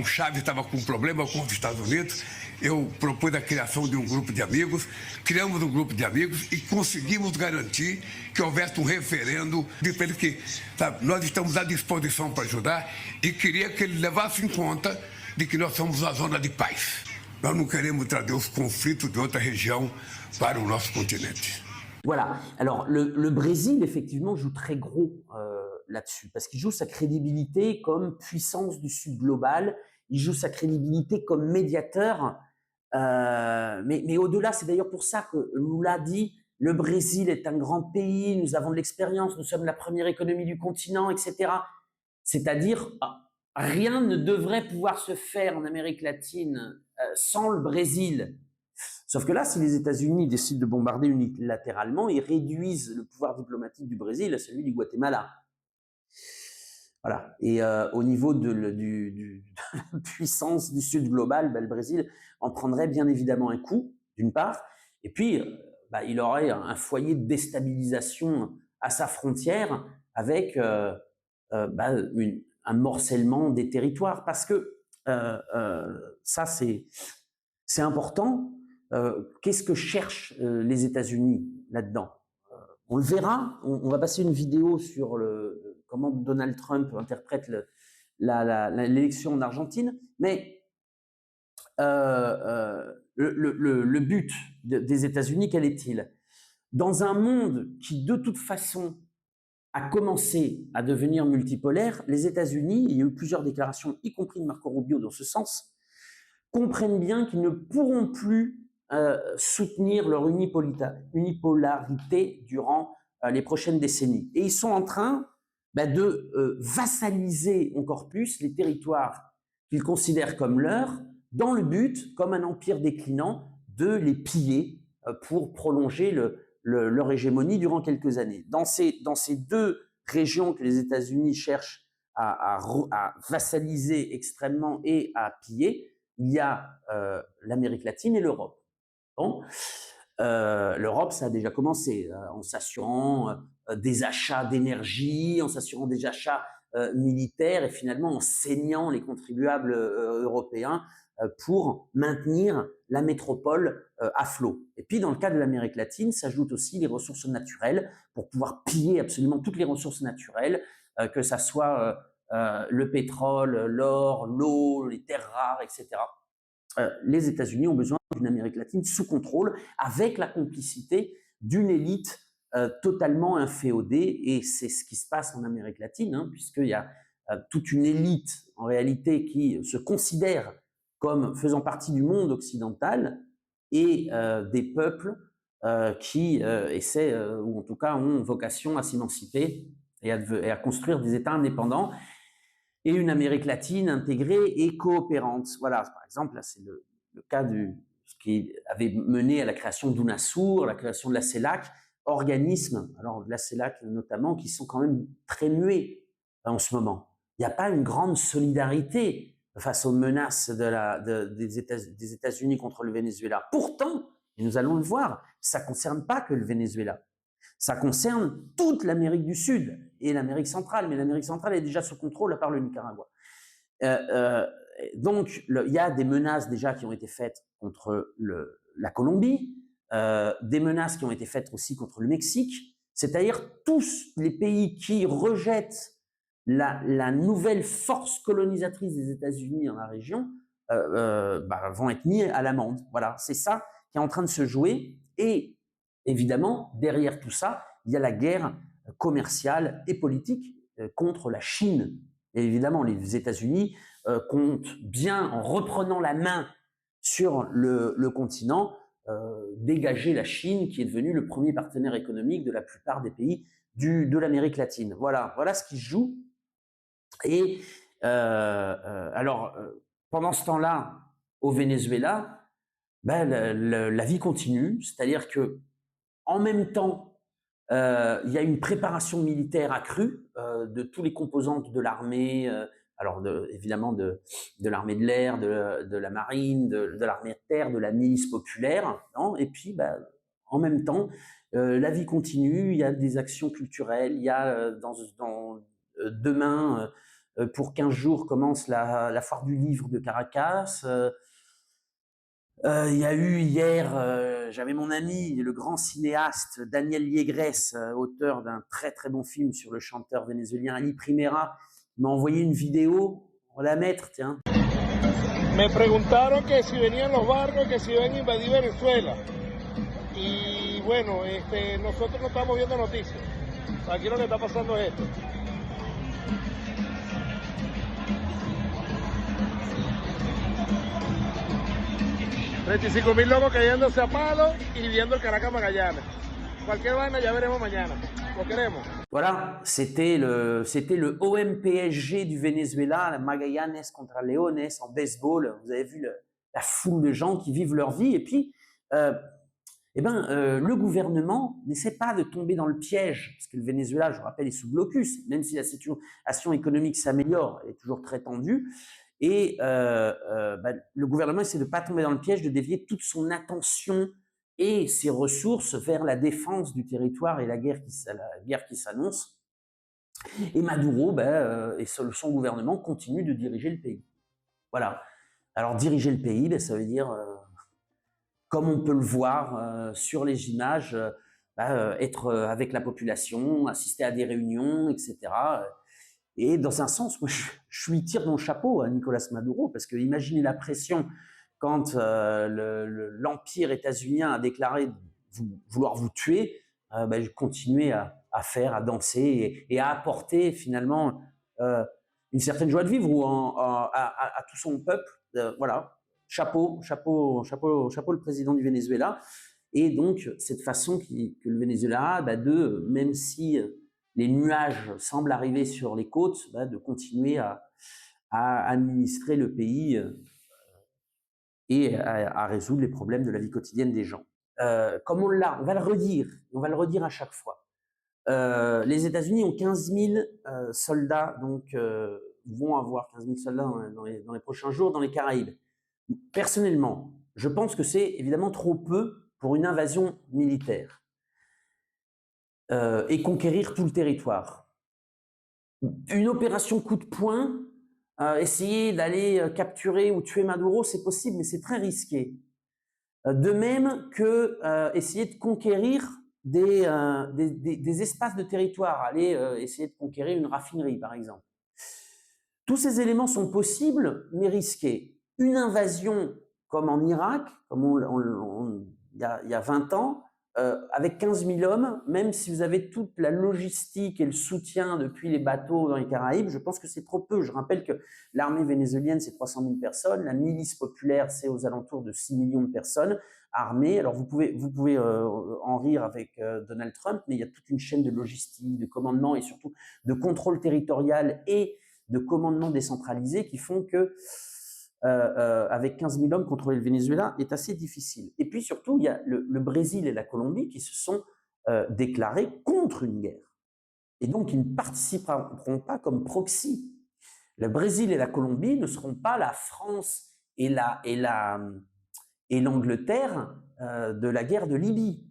S5: Chávez estava com um problema com os Estados Unidos, eu propus a criação de um grupo de amigos, criamos um grupo de amigos e conseguimos garantir que houvesse um referendo de que, sabe, nós estamos à disposição para ajudar e queria que ele levasse em conta de que nós somos uma zona de paz. Nós não queremos trazer os conflitos de outra região para o nosso continente.
S1: Voilà. Alors, le Brésil, effectivement, joue très gros là-dessus, parce qu'il joue sa crédibilité comme puissance du Sud global, il joue sa crédibilité comme médiateur, mais au-delà, c'est d'ailleurs pour ça que Lula dit « Le Brésil est un grand pays, nous avons de l'expérience, nous sommes la première économie du continent, etc. » C'est-à-dire, rien ne devrait pouvoir se faire en Amérique latine sans le Brésil. Sauf que là, si les États-Unis décident de bombarder unilatéralement, ils réduisent le pouvoir diplomatique du Brésil à celui du Guatemala. Voilà. Et au niveau de la puissance du Sud global, le Brésil en prendrait bien évidemment un coup, d'une part, et puis il aurait un foyer de déstabilisation à sa frontière avec un morcellement des territoires, parce que ça c'est important. Qu'est-ce que cherchent les États-Unis là-dedans? On le verra. On va passer une vidéo sur comment Donald Trump interprète l'élection en Argentine, mais le but des États-Unis, quel est-il? Dans un monde qui, de toute façon, a commencé à devenir multipolaire, les États-Unis, il y a eu plusieurs déclarations, y compris de Marco Rubio dans ce sens, comprennent bien qu'ils ne pourront plus soutenir leur unipolarité durant les prochaines décennies. Et ils sont en train de vassaliser encore plus les territoires qu'ils considèrent comme leurs, dans le but, comme un empire déclinant, de les piller pour prolonger leur hégémonie durant quelques années. Dans ces deux régions que les États-Unis cherchent à vassaliser extrêmement et à piller, il y a l'Amérique latine et l'Europe. Bon. L'Europe, ça a déjà commencé en s'assurant des achats d'énergie, en s'assurant des achats militaires et finalement en saignant les contribuables européens pour maintenir la métropole à flot. Et puis dans le cas de l'Amérique latine, s'ajoutent aussi les ressources naturelles pour pouvoir piller absolument toutes les ressources naturelles, que ça soit le pétrole, l'or, l'eau, les terres rares, etc. Les États-Unis ont besoin d'une Amérique latine sous contrôle, avec la complicité d'une élite totalement inféodée, et c'est ce qui se passe en Amérique latine, puisqu'il y a toute une élite en réalité qui se considère comme faisant partie du monde occidental, et des peuples qui essaient, ou en tout cas ont vocation à s'émanciper et à construire des États indépendants, et une Amérique latine intégrée et coopérante. Voilà, par exemple, là c'est le cas ce qui avait mené à la création d'UNASUR, la création de la CELAC, organismes, alors de la CELAC notamment, qui sont quand même très muets en ce moment. Il n'y a pas une grande solidarité face aux menaces des États-Unis contre le Venezuela. Pourtant, et nous allons le voir, ça ne concerne pas que le Venezuela. Ça concerne toute l'Amérique du Sud et l'Amérique centrale, mais l'Amérique centrale est déjà sous contrôle à part le Nicaragua. Donc, il y a des menaces déjà qui ont été faites contre la Colombie, des menaces qui ont été faites aussi contre le Mexique, c'est-à-dire tous les pays qui rejettent la nouvelle force colonisatrice des États-Unis dans la région vont être mis à l'amende. Voilà, c'est ça qui est en train de se jouer. Et évidemment, derrière tout ça, il y a la guerre commerciale et politique contre la Chine. Et évidemment, les États-Unis comptent bien, en reprenant la main sur le continent, dégager la Chine, qui est devenue le premier partenaire économique de la plupart des pays de l'Amérique latine. Voilà ce qui se joue. Et pendant ce temps-là, au Venezuela, la vie continue, c'est-à-dire que en même temps, il y a une préparation militaire accrue de tous les composantes de l'armée, évidemment de l'armée de l'air, de la marine, de l'armée de terre, de la milice populaire, non? Et puis en même temps, la vie continue, il y a des actions culturelles, il y a demain, pour 15 jours, commence la foire du livre de Caracas. Il y a eu hier, j'avais mon ami, le grand cinéaste Daniel Yegres, auteur d'un très très bon film sur le chanteur vénézuélien Ali Primera, qui m'a envoyé une vidéo. On va la mettre, tiens.
S6: Me preguntaron que si venían los barcos, que si iban a invadir Venezuela. Y bueno, nosotros no estamos viendo noticias. Aquí lo que está pasando es esto. 35.000 locos cayéndose a palo y viendo el Caracas Magallanes. Cualquier vaina ya veremos mañana. Lo queremos.
S1: Voilà, c'était le OM-PSG du Venezuela, la Magallanes contre Leones en baseball. Vous avez vu la foule de gens qui vivent leur vie. Et puis, le gouvernement n'essaie pas de tomber dans le piège, parce que le Venezuela, je vous rappelle, est sous blocus, même si la situation économique s'améliore, elle est toujours très tendue. Et le gouvernement essaie de ne pas tomber dans le piège, de dévier toute son attention et ses ressources vers la défense du territoire et la guerre qui s'annonce. Et Maduro et son gouvernement continuent de diriger le pays. Voilà. Alors diriger le pays, ça veut dire, comme on peut le voir sur les images, être avec la population, assister à des réunions, etc. Et dans un sens, moi, je lui tire mon chapeau à Nicolas Maduro, parce que imaginez la pression quand l'Empire états-unien a déclaré vouloir vous tuer, continuez à faire, à danser et à apporter finalement une certaine joie de vivre à tout son peuple. Voilà, chapeau le président du Venezuela. Et donc, cette façon que le Venezuela a même si les nuages semblent arriver sur les côtes, de continuer à administrer le pays et à résoudre les problèmes de la vie quotidienne des gens. Comme on va le redire à chaque fois. Les États-Unis ont 15 000 soldats, donc vont avoir 15 000 soldats dans les prochains jours dans les Caraïbes. Personnellement, je pense que c'est évidemment trop peu pour une invasion militaire et conquérir tout le territoire. Une opération coup de poing, essayer d'aller capturer ou tuer Maduro, c'est possible, mais c'est très risqué. De même que essayer de conquérir des espaces de territoire, aller essayer de conquérir une raffinerie, par exemple. Tous ces éléments sont possibles, mais risqués. Une invasion comme en Irak, comme il y a 20 ans, avec 15 000 hommes, même si vous avez toute la logistique et le soutien depuis les bateaux dans les Caraïbes, je pense que c'est trop peu. Je rappelle que l'armée vénézuélienne, c'est 300 000 personnes, la milice populaire, c'est aux alentours de 6 millions de personnes armées. Alors vous pouvez en rire avec Donald Trump, mais il y a toute une chaîne de logistique, de commandement et surtout de contrôle territorial et de commandement décentralisé qui font que avec 15 000 hommes, contrôler le Venezuela est assez difficile. Et puis surtout, il y a le Brésil et la Colombie qui se sont déclarés contre une guerre. Et donc, ils ne participeront pas comme proxy. Le Brésil et la Colombie ne seront pas la France et l'Angleterre de la guerre de Libye.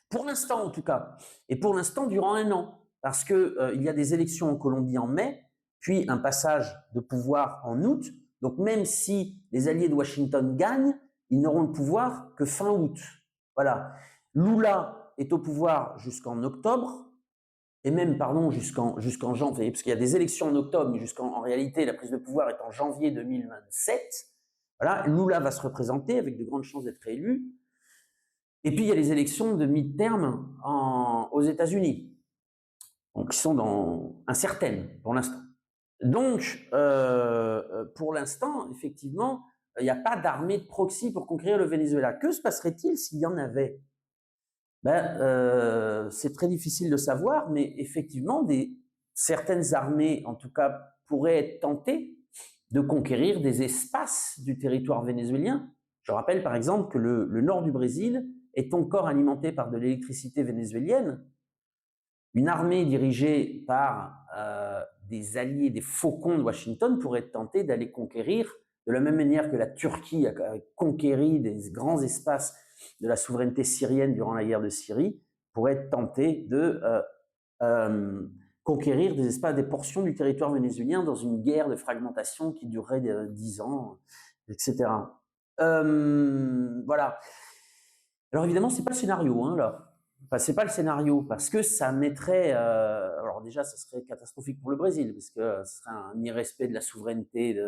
S1: Pour l'instant, en tout cas. Et pour l'instant, durant 1 an. Parce qu'il y a des élections en Colombie en mai, puis un passage de pouvoir en août. Donc même si les alliés de Washington gagnent, ils n'auront le pouvoir que fin août. Voilà. Lula est au pouvoir jusqu'en octobre, et même, jusqu'en janvier, parce qu'il y a des élections en octobre, mais en réalité, la prise de pouvoir est en janvier 2027. Voilà. Lula va se représenter avec de grandes chances d'être élu. Et puis, il y a les élections de mi-terme aux États-Unis, donc qui sont incertaines pour l'instant. Donc, pour l'instant, effectivement, il n'y a pas d'armée de proxy pour conquérir le Venezuela. Que se passerait-il s'il y en avait? C'est très difficile de savoir, mais effectivement, certaines armées, en tout cas, pourraient être tentées de conquérir des espaces du territoire vénézuélien. Je rappelle par exemple que le nord du Brésil est encore alimenté par de l'électricité vénézuélienne. Une armée dirigée par des alliés, des faucons de Washington pourrait être tentée d'aller conquérir, de la même manière que la Turquie a conquéri des grands espaces de la souveraineté syrienne durant la guerre de Syrie, pourrait être tentée de conquérir des espaces, des portions du territoire vénézuélien dans une guerre de fragmentation qui durerait 10 ans, etc. Voilà. Alors évidemment, c'est pas le scénario, hein, là. Enfin, c'est pas le scénario, parce que ça mettrait... alors déjà, ça serait catastrophique pour le Brésil, parce que ce serait un irrespect de la souveraineté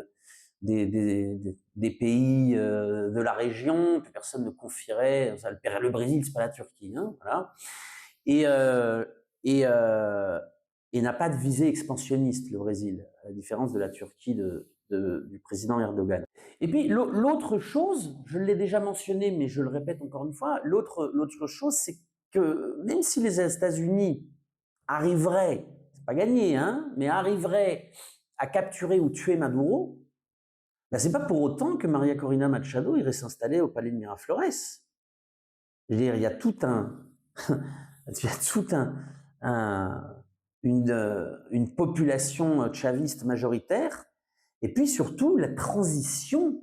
S1: des pays de la région, que personne ne confierait. Le Brésil, c'est pas la Turquie, hein, voilà. Et n'a pas de visée expansionniste, le Brésil, à la différence de la Turquie du président Erdogan. Et puis l'autre chose, je l'ai déjà mentionné, mais je le répète encore une fois, l'autre chose, c'est que même si les États-Unis arriverait, c'est pas gagné, hein, mais arriverait à capturer ou tuer Maduro, ben c'est pas pour autant que Maria Corina Machado irait s'installer au palais de Miraflores. Je veux dire, il y a tout une population chaviste majoritaire, et puis surtout la transition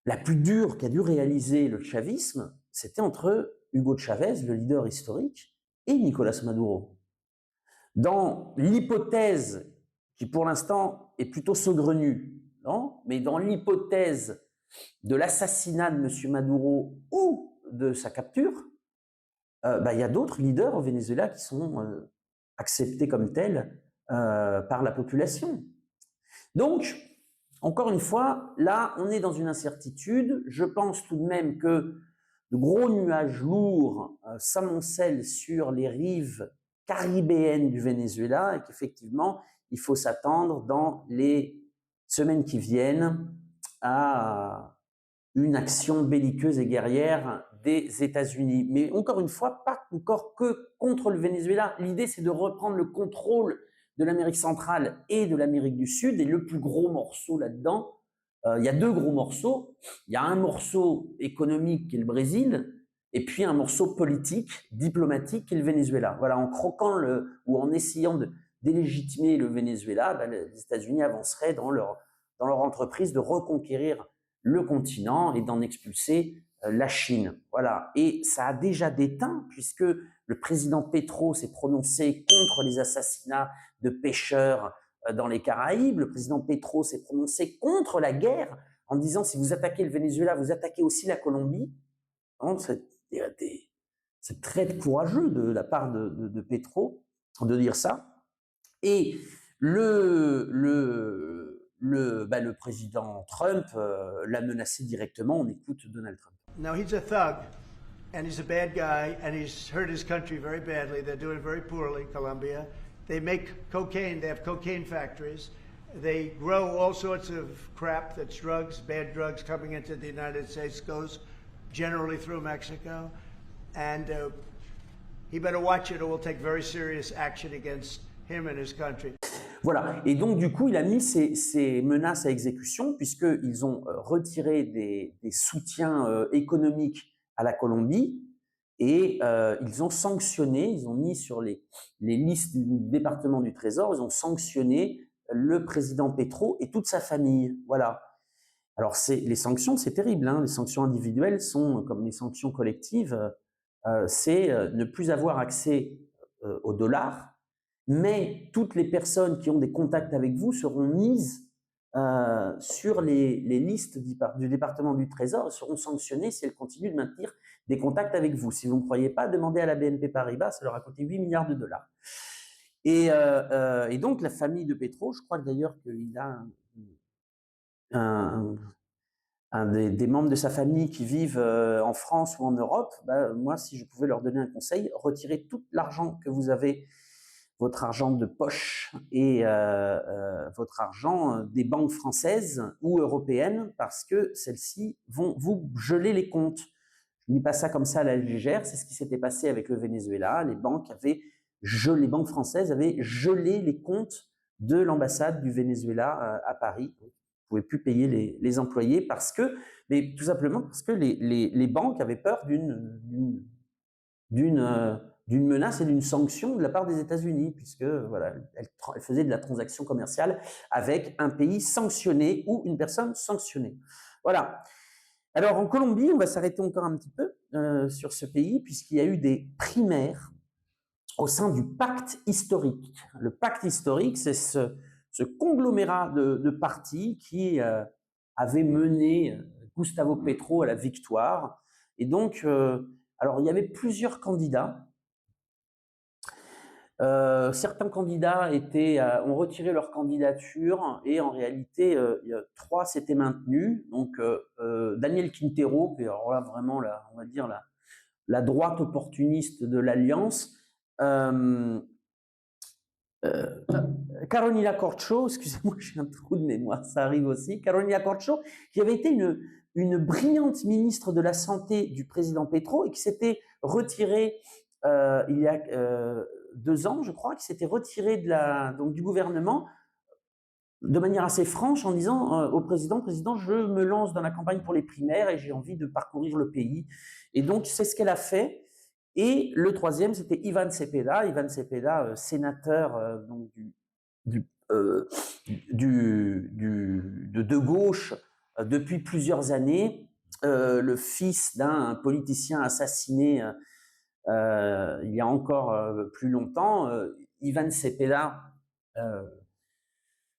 S1: la plus dure qu'a dû réaliser le chavisme, c'était entre Hugo Chavez, le leader historique, et Nicolás Maduro. Dans l'hypothèse, qui pour l'instant est plutôt saugrenue, non, mais dans l'hypothèse de l'assassinat de M. Maduro ou de sa capture, y a d'autres leaders au Venezuela qui sont acceptés comme tels par la population. Donc, encore une fois, là, on est dans une incertitude. Je pense tout de même que de gros nuages lourds s'amoncellent sur les rives caribéennes du Venezuela et qu'effectivement, il faut s'attendre dans les semaines qui viennent à une action belliqueuse et guerrière des États-Unis. Mais encore une fois, pas encore que contre le Venezuela. L'idée, c'est de reprendre le contrôle de l'Amérique centrale et de l'Amérique du Sud. Et le plus gros morceau là-dedans, il y a deux gros morceaux. Il y a un morceau économique qui est le Brésil, et puis un morceau politique, diplomatique qui est le Venezuela. Voilà, en croquant ou en essayant de délégitimer le Venezuela, les États-Unis avanceraient dans leur entreprise de reconquérir le continent et d'en expulser la Chine. Voilà. Et ça a déjà déteint, puisque le président Petro s'est prononcé contre les assassinats de pêcheurs dans les Caraïbes. Le président Petro s'est prononcé contre la guerre en disant si vous attaquez le Venezuela, vous attaquez aussi la Colombie. C'est très courageux de la part de Petro de dire ça. Et le président Trump l'a menacé directement. On écoute Donald Trump.
S4: Now he's a thug, and he's a bad guy, and he's hurt his country very badly. They're doing very poorly, Colombia. They make cocaine. They have cocaine factories. They grow all sorts of crap that's drugs, bad drugs coming into the United States, goes generally through Mexico. And he better watch it or we'll take very serious action against him and his country.
S1: Voilà, et donc du coup, il a mis ces menaces à exécution puisqu'ils ont retiré des soutiens économiques à la Colombie et ils ont sanctionné, ils ont mis sur les listes du département du Trésor, ils ont sanctionné le président Petro et toute sa famille. Voilà. Alors les sanctions, c'est terrible, hein. Les sanctions individuelles sont comme les sanctions collectives, c'est ne plus avoir accès au dollar. Mais toutes les personnes qui ont des contacts avec vous seront mises sur les listes du département du Trésor et seront sanctionnées si elles continuent de maintenir des contacts avec vous. Si vous ne croyez pas, demandez à la BNP Paribas, ça leur a coûté 8 milliards de dollars. Et donc la famille de Petro, je crois d'ailleurs qu'il a des membres de sa famille qui vivent en France ou en Europe. Moi, si je pouvais leur donner un conseil, retirez tout l'argent que vous avez, votre argent de poche et votre argent des banques françaises ou européennes, parce que celles-ci vont vous geler les comptes. Je ne dis pas ça comme ça à la légère, c'est ce qui s'était passé avec le Venezuela. Les banques françaises avaient gelé les comptes de l'ambassade du Venezuela à Paris. Vous ne pouvez plus payer les employés mais tout simplement parce que les banques avaient peur d'une menace et d'une sanction de la part des États-Unis, puisque voilà, elles faisaient de la transaction commerciale avec un pays sanctionné ou une personne sanctionnée. Voilà. Alors en Colombie, on va s'arrêter encore un petit peu sur ce pays, puisqu'il y a eu des primaires au sein du pacte historique. Le pacte historique, c'est ce conglomérat de partis qui avait mené Gustavo Petro à la victoire. Et donc, alors il y avait plusieurs candidats. Certains candidats ont retiré leur candidature et en réalité 3 s'étaient maintenus. Donc Daniel Quintero, qui est alors là vraiment on va dire la droite opportuniste de l'Alliance, Carolina Corcho, excusez-moi, j'ai un trou de mémoire, ça arrive aussi. Carolina Corcho, qui avait été une brillante ministre de la Santé du président Petro et qui s'était retirée il y a 2 ans, je crois, qui s'était retiré donc du gouvernement de manière assez franche en disant au président, je me lance dans la campagne pour les primaires et j'ai envie de parcourir le pays. Et donc, c'est ce qu'elle a fait. Et le troisième, c'était Ivan Cepeda. Ivan Cepeda, sénateur donc de gauche depuis plusieurs années, le fils d'un politicien assassiné il y a encore plus longtemps. Ivan Cepeda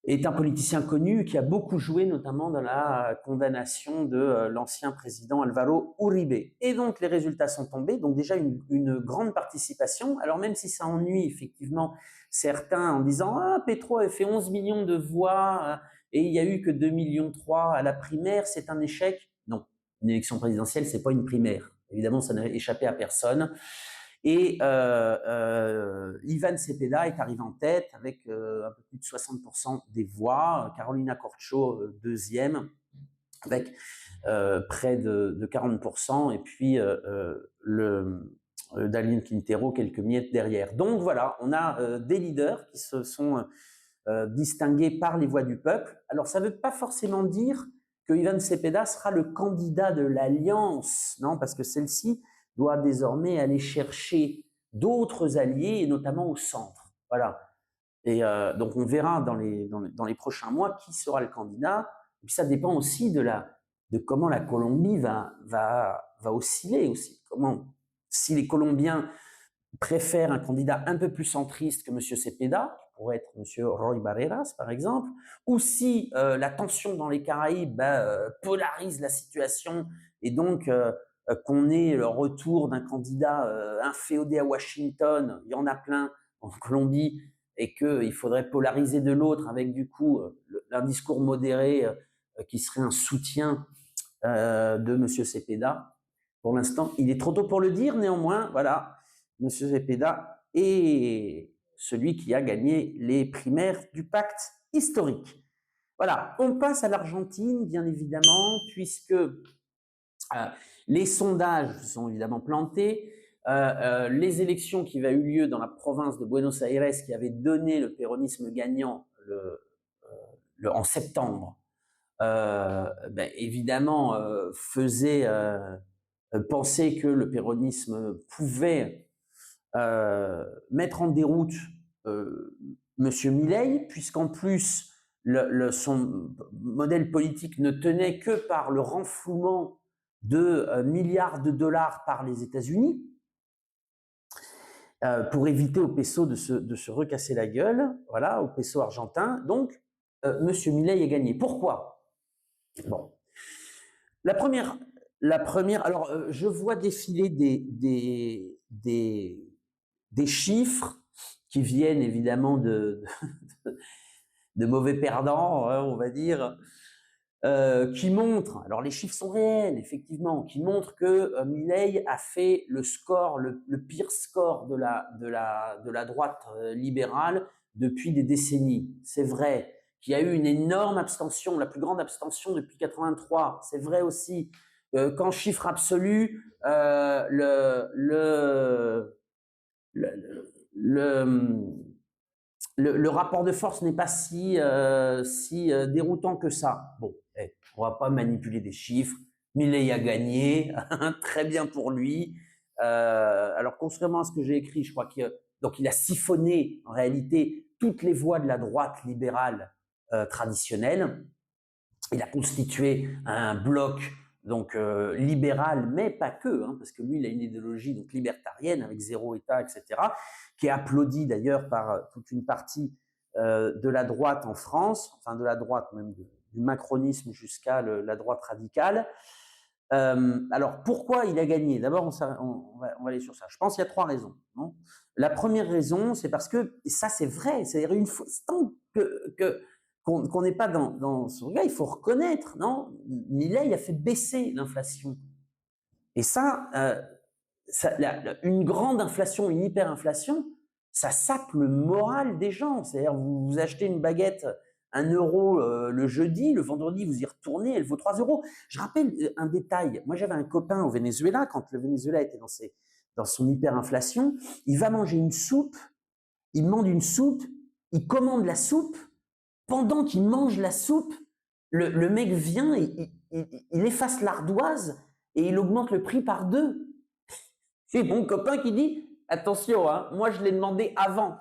S1: est un politicien connu qui a beaucoup joué notamment dans la condamnation de l'ancien président Álvaro Uribe. Et donc les résultats sont tombés, donc déjà une grande participation. Alors même si ça ennuie effectivement certains en disant « Ah, Petro a fait 11 millions de voix et il n'y a eu que 2,3 millions à la primaire, c'est un échec ». Non, une élection présidentielle, c'est pas une primaire. Évidemment, ça n'a échappé à personne. Et Ivan Cepeda est arrivé en tête avec un peu plus de 60% des voix, Carolina Corcho deuxième avec près de 40%, et puis Daniel Quintero quelques miettes derrière. Donc voilà, on a des leaders qui se sont distingués par les voix du peuple. Alors ça ne veut pas forcément dire que Ivan Cepeda sera le candidat de l'Alliance, non, parce que celle-ci doit désormais aller chercher d'autres alliés, et notamment au centre. Voilà. Et donc on verra dans les prochains mois qui sera le candidat. Et puis ça dépend aussi de comment la Colombie va osciller aussi. Si les Colombiens préfèrent un candidat un peu plus centriste que M. Cepeda, qui pourrait être M. Roy Barreras par exemple, ou si la tension dans les Caraïbes polarise la situation, et donc qu'on ait le retour d'un candidat inféodé à Washington, il y en a plein en Colombie, et qu'il faudrait polariser de l'autre avec du coup un discours modéré qui serait un soutien de M. Cepeda. Pour l'instant, il est trop tôt pour le dire, néanmoins, voilà, M. Cepeda est celui qui a gagné les primaires du pacte historique. Voilà, on passe à l'Argentine, bien évidemment, puisque les sondages sont évidemment plantés. Les élections qui avaient eu lieu dans la province de Buenos Aires, qui avaient donné le péronisme gagnant en septembre, évidemment faisaient penser que le péronisme pouvait mettre en déroute M. Milei, puisqu'en plus son modèle politique ne tenait que par le renflouement de milliards de dollars par les États-Unis pour éviter au peso de se recasser la gueule, voilà, au peso argentin. Donc, M. Milei a gagné. Pourquoi? Bon, la première. Alors, je vois défiler des chiffres qui viennent évidemment de mauvais perdants, hein, on va dire. Qui montre, alors les chiffres sont réels, effectivement, qui montrent que Milei a fait le score, le pire score de la droite libérale depuis des décennies. C'est vrai qu'il y a eu une énorme abstention, la plus grande abstention depuis 83. C'est vrai aussi qu'en chiffre absolu, le rapport de force n'est pas si déroutant que ça. Bon, on va pas manipuler des chiffres. Milei a gagné, très bien pour lui. Alors, contrairement à ce que j'ai écrit, je crois qu'il a siphonné en réalité toutes les voix de la droite libérale traditionnelle. Il a constitué un bloc donc libéral, mais pas que, hein, parce que lui, il a une idéologie donc libertarienne avec zéro État, etc., qui est applaudi d'ailleurs par toute une partie de la droite en France, enfin de la droite même du macronisme jusqu'à la droite radicale. Alors pourquoi il a gagné? D'abord, on va aller sur ça. Je pense qu'il y a 3 raisons. Non, la première raison, c'est parce que, et ça c'est vrai, c'est-à-dire une fois tant qu'on n'est pas dans ce regard, il faut reconnaître, non, Milei a fait baisser l'inflation. Et ça, une grande inflation, une hyperinflation, ça sape le moral des gens. C'est-à-dire, vous achetez une baguette 1 euro le jeudi, le vendredi, vous y retournez, elle vaut 3 euros. Je rappelle un détail. Moi, j'avais un copain au Venezuela, quand le Venezuela était dans son hyperinflation, il va manger une soupe, il demande une soupe, il commande la soupe, pendant qu'il mange la soupe, le mec vient, il efface l'ardoise et il augmente le prix par 2. C'est mon copain qui dit, attention, hein, moi je l'ai demandé avant.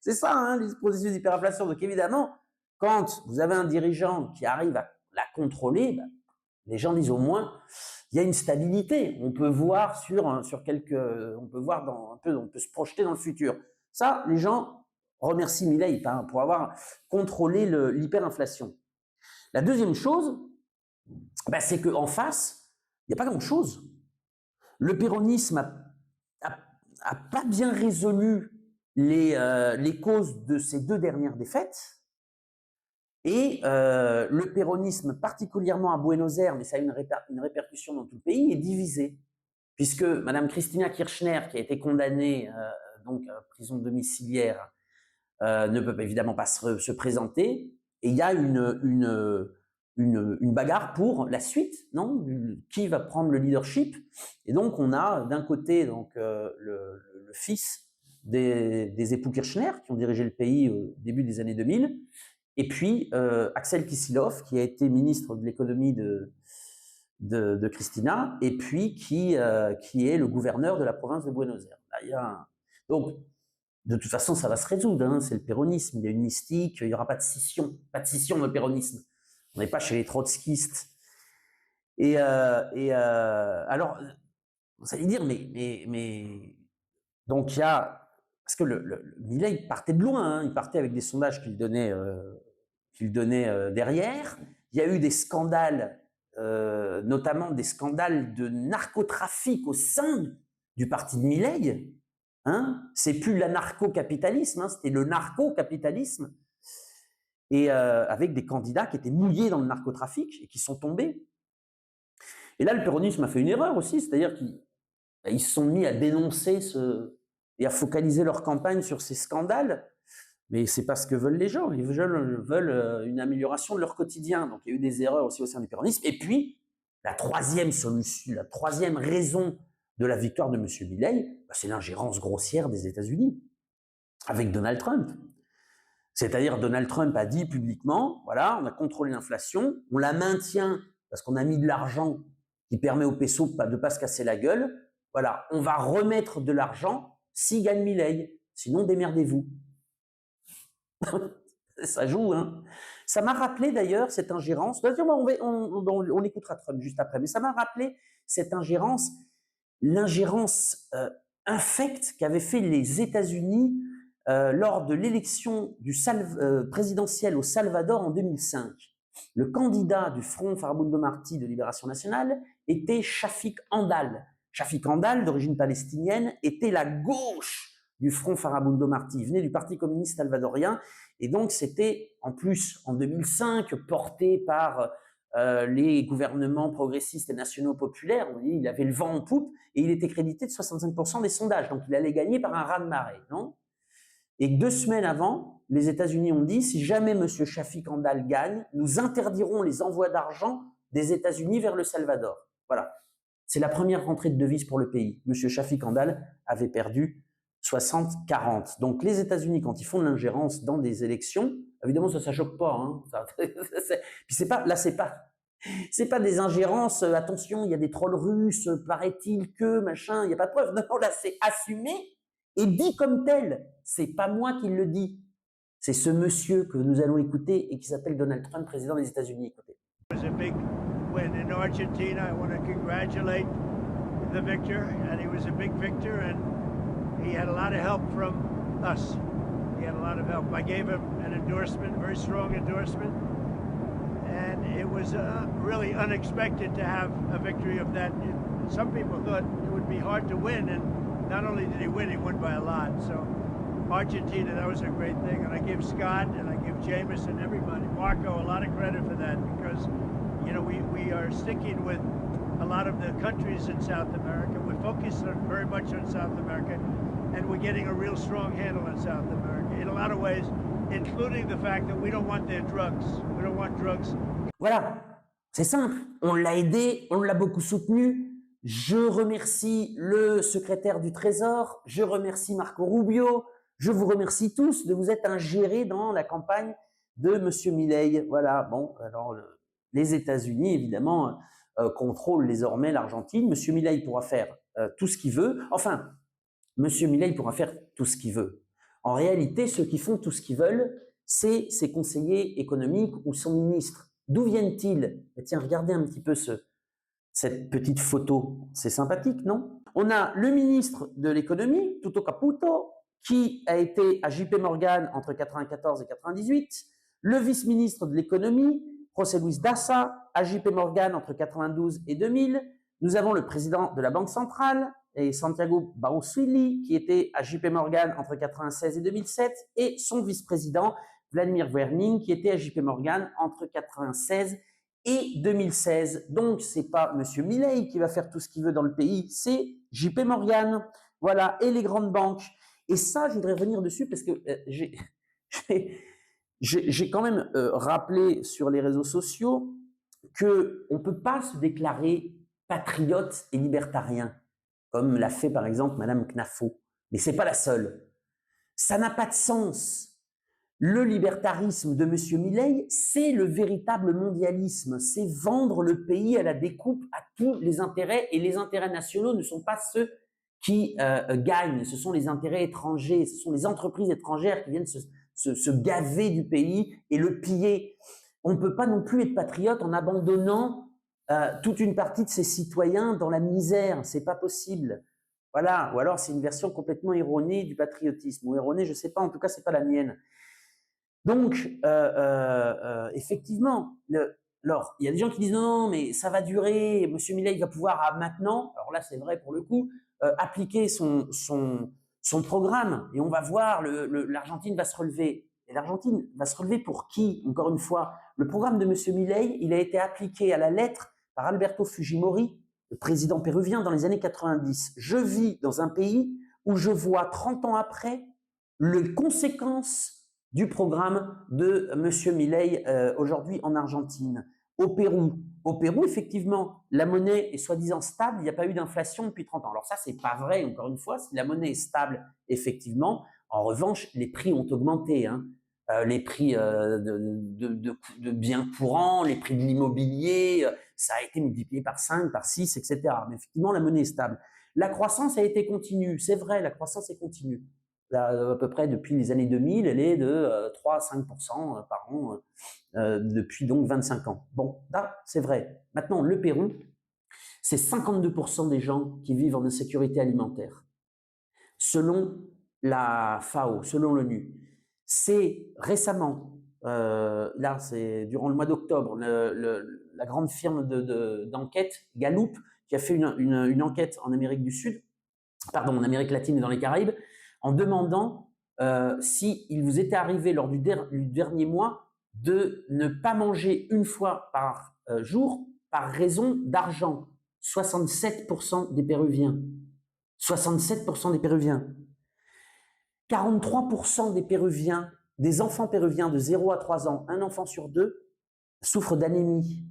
S1: C'est ça, hein, les processus d'hyperinflation. Donc évidemment, quand vous avez un dirigeant qui arrive à la contrôler, bah, les gens disent au moins, il y a une stabilité. On peut voir sur quelques, on peut voir on peut se projeter dans le futur. Ça, les gens remercient Milei pour avoir contrôlé l'hyperinflation. La deuxième chose, bah, c'est qu'en face, il n'y a pas grand-chose. Le péronisme a pas bien résolu les causes de ces 2 dernières défaites. Et le péronisme, particulièrement à Buenos Aires, mais ça a une répercussion dans tout le pays, est divisé. Puisque Madame Cristina Kirchner, qui a été condamnée donc à prison domiciliaire, ne peut évidemment pas se présenter. Et il y a une bagarre pour la suite, non? Qui va prendre le leadership? Et donc on a d'un côté donc le fils des époux Kirchner qui ont dirigé le pays au début des années 2000, et puis Axel Kicillof qui a été ministre de l'économie de Cristina, et puis qui est le gouverneur de la province de Buenos Aires. Là, donc de toute façon ça va se résoudre, hein, c'est le péronisme, il y a une mystique, il n'y aura pas de scission de péronisme. On n'est pas chez les trotskistes. Et alors, vous allez dire, mais donc il y a, parce que Milei partait de loin, hein, il partait avec des sondages qu'il donnait derrière. Il y a eu des scandales, notamment des scandales de narcotrafic au sein du parti de Milei. Hein, c'est plus l'anarcho-capitalisme, hein, c'était le narco-capitalisme. Et avec des candidats qui étaient mouillés dans le narcotrafic et qui sont tombés. Et là, le péronisme a fait une erreur aussi, c'est-à-dire qu'ils se sont mis à dénoncer et à focaliser leur campagne sur ces scandales, mais c'est pas ce que veulent les gens, ils veulent une amélioration de leur quotidien. Donc il y a eu des erreurs aussi au sein du péronisme. Et puis, la troisième raison de la victoire de M. Milei, c'est l'ingérence grossière des États-Unis, avec Donald Trump. C'est-à-dire Donald Trump a dit publiquement, voilà, on a contrôlé l'inflation, on la maintient parce qu'on a mis de l'argent qui permet au peso de ne pas se casser la gueule. Voilà, on va remettre de l'argent s'il gagne Milei, sinon démerdez-vous. Ça joue, hein. Ça m'a rappelé d'ailleurs cette ingérence, on écoutera Trump juste après, mais ça m'a rappelé cette ingérence, l'ingérence infecte qu'avaient fait les États-Unis lors de l'élection présidentielle au Salvador en 2005. Le candidat du Front Farabundo Martí de Libération Nationale était Shafik Andal. Shafik Andal, d'origine palestinienne, était la gauche du Front Farabundo Martí. Il venait du Parti communiste salvadorien, et donc c'était en plus en 2005 porté par les gouvernements progressistes et nationaux populaires. Il avait le vent en poupe et il était crédité de 65% des sondages, donc il allait gagner par un raz-de-marée, non? Et 2 semaines avant, les États-Unis ont dit, si jamais M. Shafik Andal gagne, nous interdirons les envois d'argent des États-Unis vers le Salvador. Voilà. C'est la première rentrée de devises pour le pays. M. Shafik Andal avait perdu 60-40. Donc les États-Unis, quand ils font de l'ingérence dans des élections, évidemment ça ne choque pas. Hein. Puis c'est pas des ingérences, attention, il y a des trolls russes, paraît-il que, machin, il n'y a pas de preuve. Non, là c'est assumé et dit comme tel. C'est pas moi qui le dis. C'est ce monsieur que nous allons écouter et qui s'appelle Donald Trump, président des États-Unis. Écoutez.
S4: It was a big win in Argentina. I want to congratulate the victor, and he was a big victor, and he had a lot of help from us. He had a lot of help. I gave him an endorsement, very strong endorsement, and it was really unexpected to have a victory of that. Some people thought it would be hard to win, and not only did he won by a lot. So Argentina, that was a great thing, and I give Scott and I give Jameson, everybody, Marco, a lot of credit for that, because you know we are sticking with a lot of the countries in South America. We're focused very much on South America, and we're getting a real strong handle on South America in a lot of ways, including the fact that we don't want their drugs. We don't want drugs.
S1: Voilà, c'est simple. On l'a aidé, on l'a beaucoup soutenu. Je remercie le secrétaire du Trésor, je remercie Marco Rubio, je vous remercie tous de vous être ingérés dans la campagne de M. Milei. Voilà, bon, alors les États-Unis, évidemment, contrôlent désormais l'Argentine. M. Milei pourra faire tout ce qu'il veut. Enfin, M. Milei pourra faire tout ce qu'il veut. En réalité, ceux qui font tout ce qu'ils veulent, c'est ses conseillers économiques ou son ministre. D'où viennent-ils? Tiens, regardez un petit peu cette petite photo. C'est sympathique, non? On a le ministre de l'économie, Tutto Caputo, qui a été à JP Morgan entre 94 et 98, le vice-ministre de l'économie, José Luis Daza, à JP Morgan entre 92 et 2000. Nous avons le président de la Banque centrale, et Santiago Bausili, qui était à JP Morgan entre 96 et 2007, et son vice-président, Vladimir Werning, qui était à JP Morgan entre 96 et 2016. Donc, c'est pas M. Milei qui va faire tout ce qu'il veut dans le pays, c'est JP Morgan. Voilà, et les grandes banques. Et ça, je voudrais revenir dessus parce que j'ai quand même rappelé sur les réseaux sociaux qu'on ne peut pas se déclarer patriote et libertarien, comme l'a fait par exemple Madame Knafo. Mais ce n'est pas la seule. Ça n'a pas de sens. Le libertarisme de M. Milei, c'est le véritable mondialisme. C'est vendre le pays à la découpe à tous les intérêts. Et les intérêts nationaux ne sont pas ceux qui gagnent. Ce sont les intérêts étrangers. Ce sont les entreprises étrangères qui viennent se gaver du pays et le piller. On ne peut pas non plus être patriote en abandonnant toute une partie de ses citoyens dans la misère. C'est pas possible. Voilà. Ou alors c'est une version complètement erronée du patriotisme. Ou erronée, je ne sais pas. En tout cas, c'est pas la mienne. Donc, effectivement, alors, il y a des gens qui disent non, mais ça va durer, M. Milei va pouvoir maintenant, alors là c'est vrai pour le coup, appliquer son programme et on va voir, l'Argentine va se relever. Et l'Argentine va se relever pour qui? Encore une fois, le programme de M. Milei, il a été appliqué à la lettre par Alberto Fujimori, le président péruvien, dans les années 90. Je vis dans un pays où je vois 30 ans après les conséquences du programme de M. Milei aujourd'hui en Argentine. Au Pérou, effectivement, la monnaie est soi-disant stable, il n'y a pas eu d'inflation depuis 30 ans. Alors ça, c'est pas vrai, encore une fois, si la monnaie est stable, effectivement, en revanche, les prix ont augmenté. Hein. Les prix de biens courants, les prix de l'immobilier, ça a été multiplié par 5, par 6, etc. Mais effectivement, la monnaie est stable. La croissance a été continue, c'est vrai, la croissance est continue. À peu près depuis les années 2000, elle est de 3 à 5% par an depuis donc 25 ans. Bon, là, c'est vrai. Maintenant, le Pérou, c'est 52% des gens qui vivent en insécurité alimentaire. Selon la FAO, selon l'ONU. C'est récemment, là, c'est durant le mois d'octobre, la grande firme d'enquête, Gallup, qui a fait une enquête en Amérique du Sud, pardon, en Amérique latine et dans les Caraïbes, en demandant s'il vous était arrivé lors du dernier mois de ne pas manger une fois par jour par raison d'argent. 67% des Péruviens. 67% des Péruviens. 43% des Péruviens, des enfants péruviens de 0 à 3 ans, un enfant sur deux, souffrent d'anémie.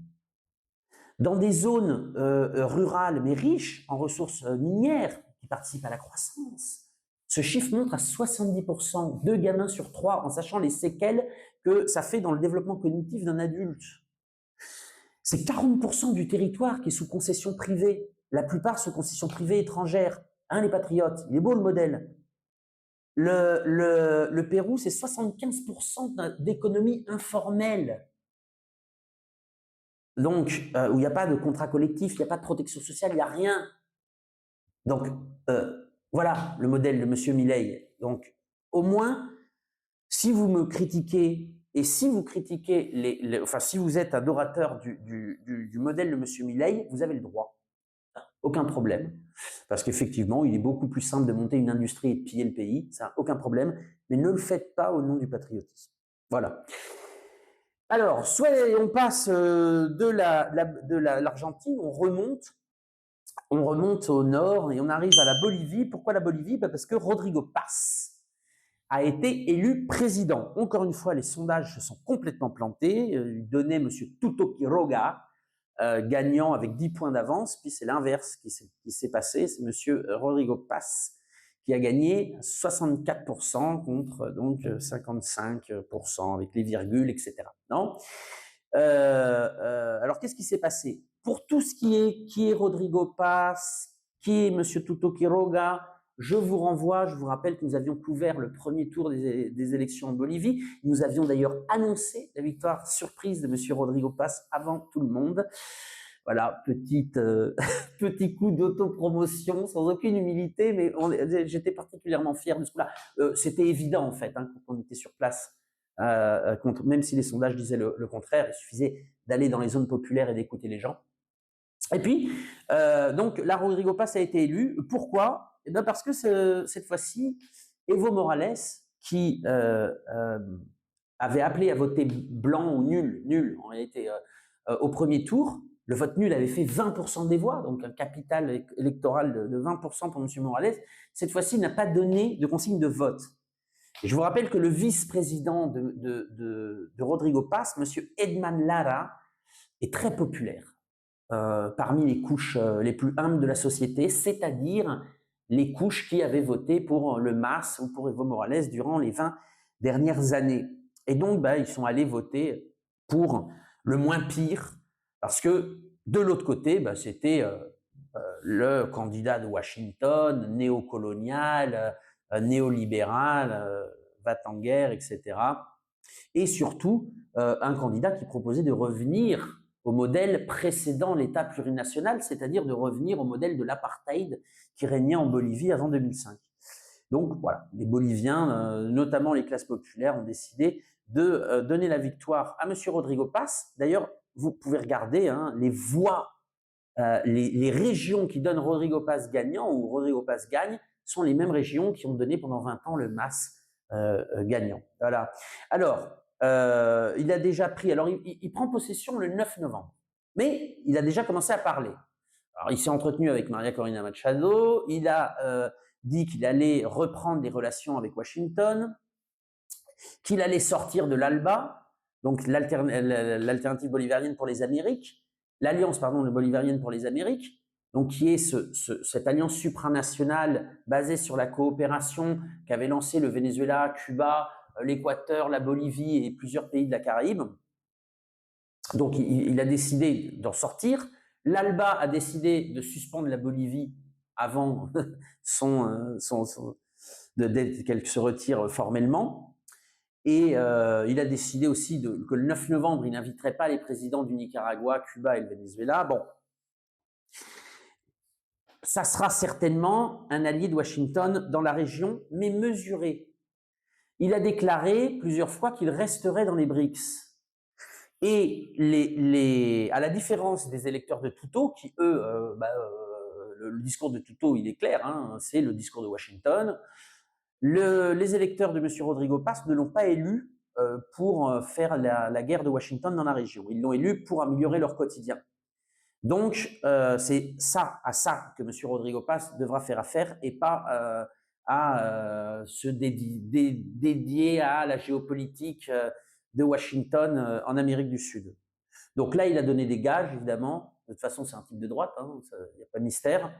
S1: Dans des zones rurales mais riches en ressources minières qui participent à la croissance, ce chiffre monte à 70%, 2 gamins sur 3, en sachant les séquelles que ça fait dans le développement cognitif d'un adulte. C'est 40% du territoire qui est sous concession privée, la plupart sous concession privée étrangère. Hein, les patriotes, il est beau le modèle. Le Pérou, c'est 75% d'économie informelle. Donc, où il n'y a pas de contrat collectif, il n'y a pas de protection sociale, il n'y a rien. Donc, voilà le modèle de M. Milei. Donc, au moins, si vous me critiquez et si vous critiquez, enfin, si vous êtes adorateur du modèle de M. Milei, vous avez le droit. Aucun problème. Parce qu'effectivement, il est beaucoup plus simple de monter une industrie et de piller le pays. Ça n'a aucun problème. Mais ne le faites pas au nom du patriotisme. Voilà. Alors, soit on passe de l'Argentine, on remonte au nord et on arrive à la Bolivie. Pourquoi la Bolivie? Parce que Rodrigo Paz a été élu président. Encore une fois, les sondages se sont complètement plantés. Il donnait M. Tuto Quiroga gagnant avec 10 points d'avance, puis c'est l'inverse qui s'est passé, c'est M. Rodrigo Paz qui a gagné 64% contre donc 55% avec les virgules, etc. Non alors qu'est-ce qui s'est passé? Pour tout ce qui est Rodrigo Paz, qui est M. Tuto Quiroga, je vous rappelle que nous avions couvert le premier tour des élections en Bolivie. Nous avions d'ailleurs annoncé la victoire surprise de M. Rodrigo Paz avant tout le monde. Voilà, petit coup d'autopromotion, sans aucune humilité, mais j'étais particulièrement fier de ce coup-là. C'était évident, en fait, quand on était sur place, même si les sondages disaient le contraire, il suffisait d'aller dans les zones populaires et d'écouter les gens. Et puis, donc, là, Rodrigo Paz a été élu. Pourquoi? Eh bien, parce que cette fois-ci, Evo Morales, qui avait appelé à voter blanc ou nul en réalité, au premier tour, le vote nul avait fait 20% des voix, donc un capital électoral de 20% pour M. Morales. Cette fois-ci, il n'a pas donné de consigne de vote. Et je vous rappelle que le vice-président de Rodrigo Paz, M. Edman Lara, est très populaire parmi les couches les plus humbles de la société, c'est-à-dire les couches qui avaient voté pour le MAS ou pour Evo Morales durant les 20 dernières années. Et donc, ils sont allés voter pour le moins pire, parce que de l'autre côté, c'était le candidat de Washington, néocolonial, néolibéral, va-t-en-guerre, etc. Et surtout, un candidat qui proposait de revenir au modèle précédent l'État plurinational, c'est-à-dire de revenir au modèle de l'apartheid qui régnait en Bolivie avant 2005. Donc voilà, les Boliviens, notamment les classes populaires, ont décidé de donner la victoire à M. Rodrigo Paz. D'ailleurs, vous pouvez regarder les voix, les régions qui donnent Rodrigo Paz gagnant ou Rodrigo Paz gagne sont les mêmes régions qui ont donné pendant 20 ans le MAS gagnant. Voilà. Alors, il a déjà pris, alors il prend possession le 9 novembre, mais il a déjà commencé à parler. Alors, il s'est entretenu avec Maria Corina Machado, il a dit qu'il allait reprendre des relations avec Washington, qu'il allait sortir de l'ALBA, donc l'alternative bolivarienne pour les Amériques, l'alliance bolivarienne pour les Amériques, donc qui est cette alliance supranationale basée sur la coopération qu'avait lancée le Venezuela, Cuba, l'Équateur, la Bolivie et plusieurs pays de la Caraïbe. Donc il a décidé d'en sortir. L'ALBA a décidé de suspendre la Bolivie avant qu'elle se retire formellement. Et il a décidé aussi que le 9 novembre, il n'inviterait pas les présidents du Nicaragua, Cuba et le Venezuela. Bon, ça sera certainement un allié de Washington dans la région, mais mesuré. Il a déclaré plusieurs fois qu'il resterait dans les BRICS. Et à la différence des électeurs de Tuto, qui eux, le discours de Tuto, il est clair, c'est le discours de Washington. Les électeurs de M. Rodrigo Paz ne l'ont pas élu pour faire la guerre de Washington dans la région. Ils l'ont élu pour améliorer leur quotidien. Donc, c'est à ça que M. Rodrigo Paz devra faire affaire et pas à se dédier à la géopolitique de Washington en Amérique du Sud. Donc là, il a donné des gages, évidemment. De toute façon, c'est un type de droite, il n'y a pas de mystère.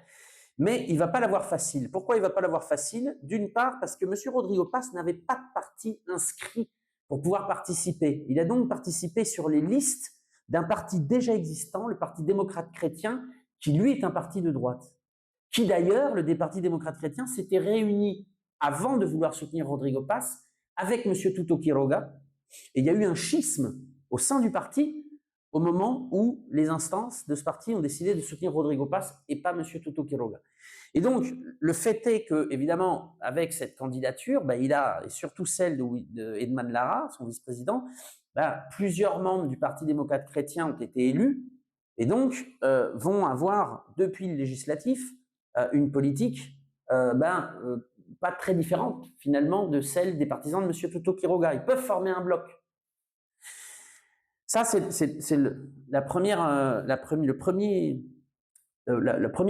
S1: Mais il ne va pas l'avoir facile. Pourquoi il ne va pas l'avoir facile? D'une part, parce que M. Rodrigo Paz n'avait pas de parti inscrit pour pouvoir participer. Il a donc participé sur les listes d'un parti déjà existant, le Parti démocrate chrétien, qui lui est un parti de droite. Qui d'ailleurs, le Parti démocrate chrétien, s'était réuni avant de vouloir soutenir Rodrigo Paz avec M. Tuto Quiroga. Et il y a eu un schisme au sein du parti au moment où les instances de ce parti ont décidé de soutenir Rodrigo Paz et pas M. Tuto Quiroga. Et donc, le fait est que, évidemment, avec cette candidature, il a, et surtout celle de Edman Lara, son vice-président, plusieurs membres du Parti démocrate chrétien ont été élus et donc vont avoir, depuis le législatif, une politique pas très différente, finalement, de celle des partisans de M. Tuto Quiroga. Ils peuvent former un bloc. Ça, c'est le premier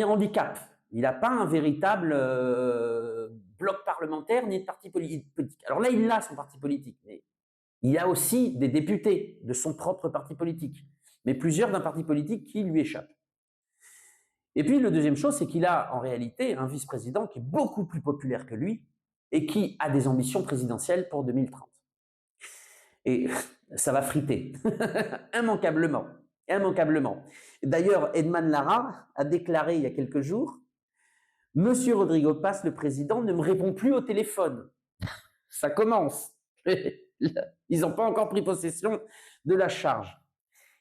S1: handicap. Il n'a pas un véritable bloc parlementaire ni de parti politique. Alors là, il a son parti politique, mais il a aussi des députés de son propre parti politique. mais plusieurs d'un parti politique qui lui échappe. Et puis, le deuxième chose, c'est qu'il a en réalité un vice-président qui est beaucoup plus populaire que lui et qui a des ambitions présidentielles pour 2030. Et ça va friter, immanquablement, immanquablement. D'ailleurs, Edman Lara a déclaré il y a quelques jours « Monsieur Rodrigo Paz, le président, ne me répond plus au téléphone. » Ça commence. Ils n'ont pas encore pris possession de la charge.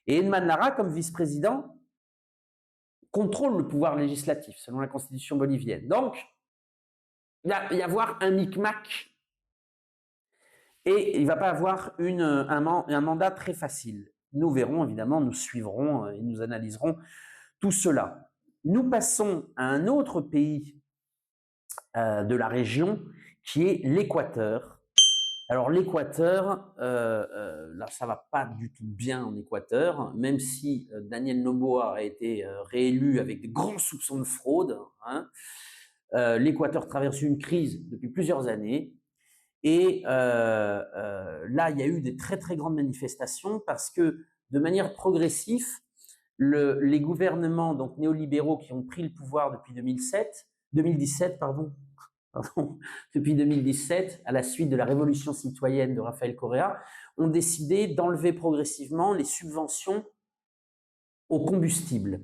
S1: Et Edman Lara, comme vice-président, contrôle le pouvoir législatif, selon la constitution bolivienne. Donc, il va y avoir un micmac et il ne va pas avoir un mandat très facile. Nous verrons, évidemment, nous suivrons et nous analyserons tout cela. Nous passons à un autre pays de la région qui est l'Équateur. Alors l'Équateur, là ça va pas du tout bien en Équateur, même si Daniel Noboa a été réélu avec de grands soupçons de fraude. Hein. L'Équateur traverse une crise depuis plusieurs années et là il y a eu des très très grandes manifestations parce que de manière progressive, les gouvernements donc néolibéraux qui ont pris le pouvoir depuis 2017, depuis 2017, à la suite de la révolution citoyenne de Rafael Correa, ont décidé d'enlever progressivement les subventions aux combustibles.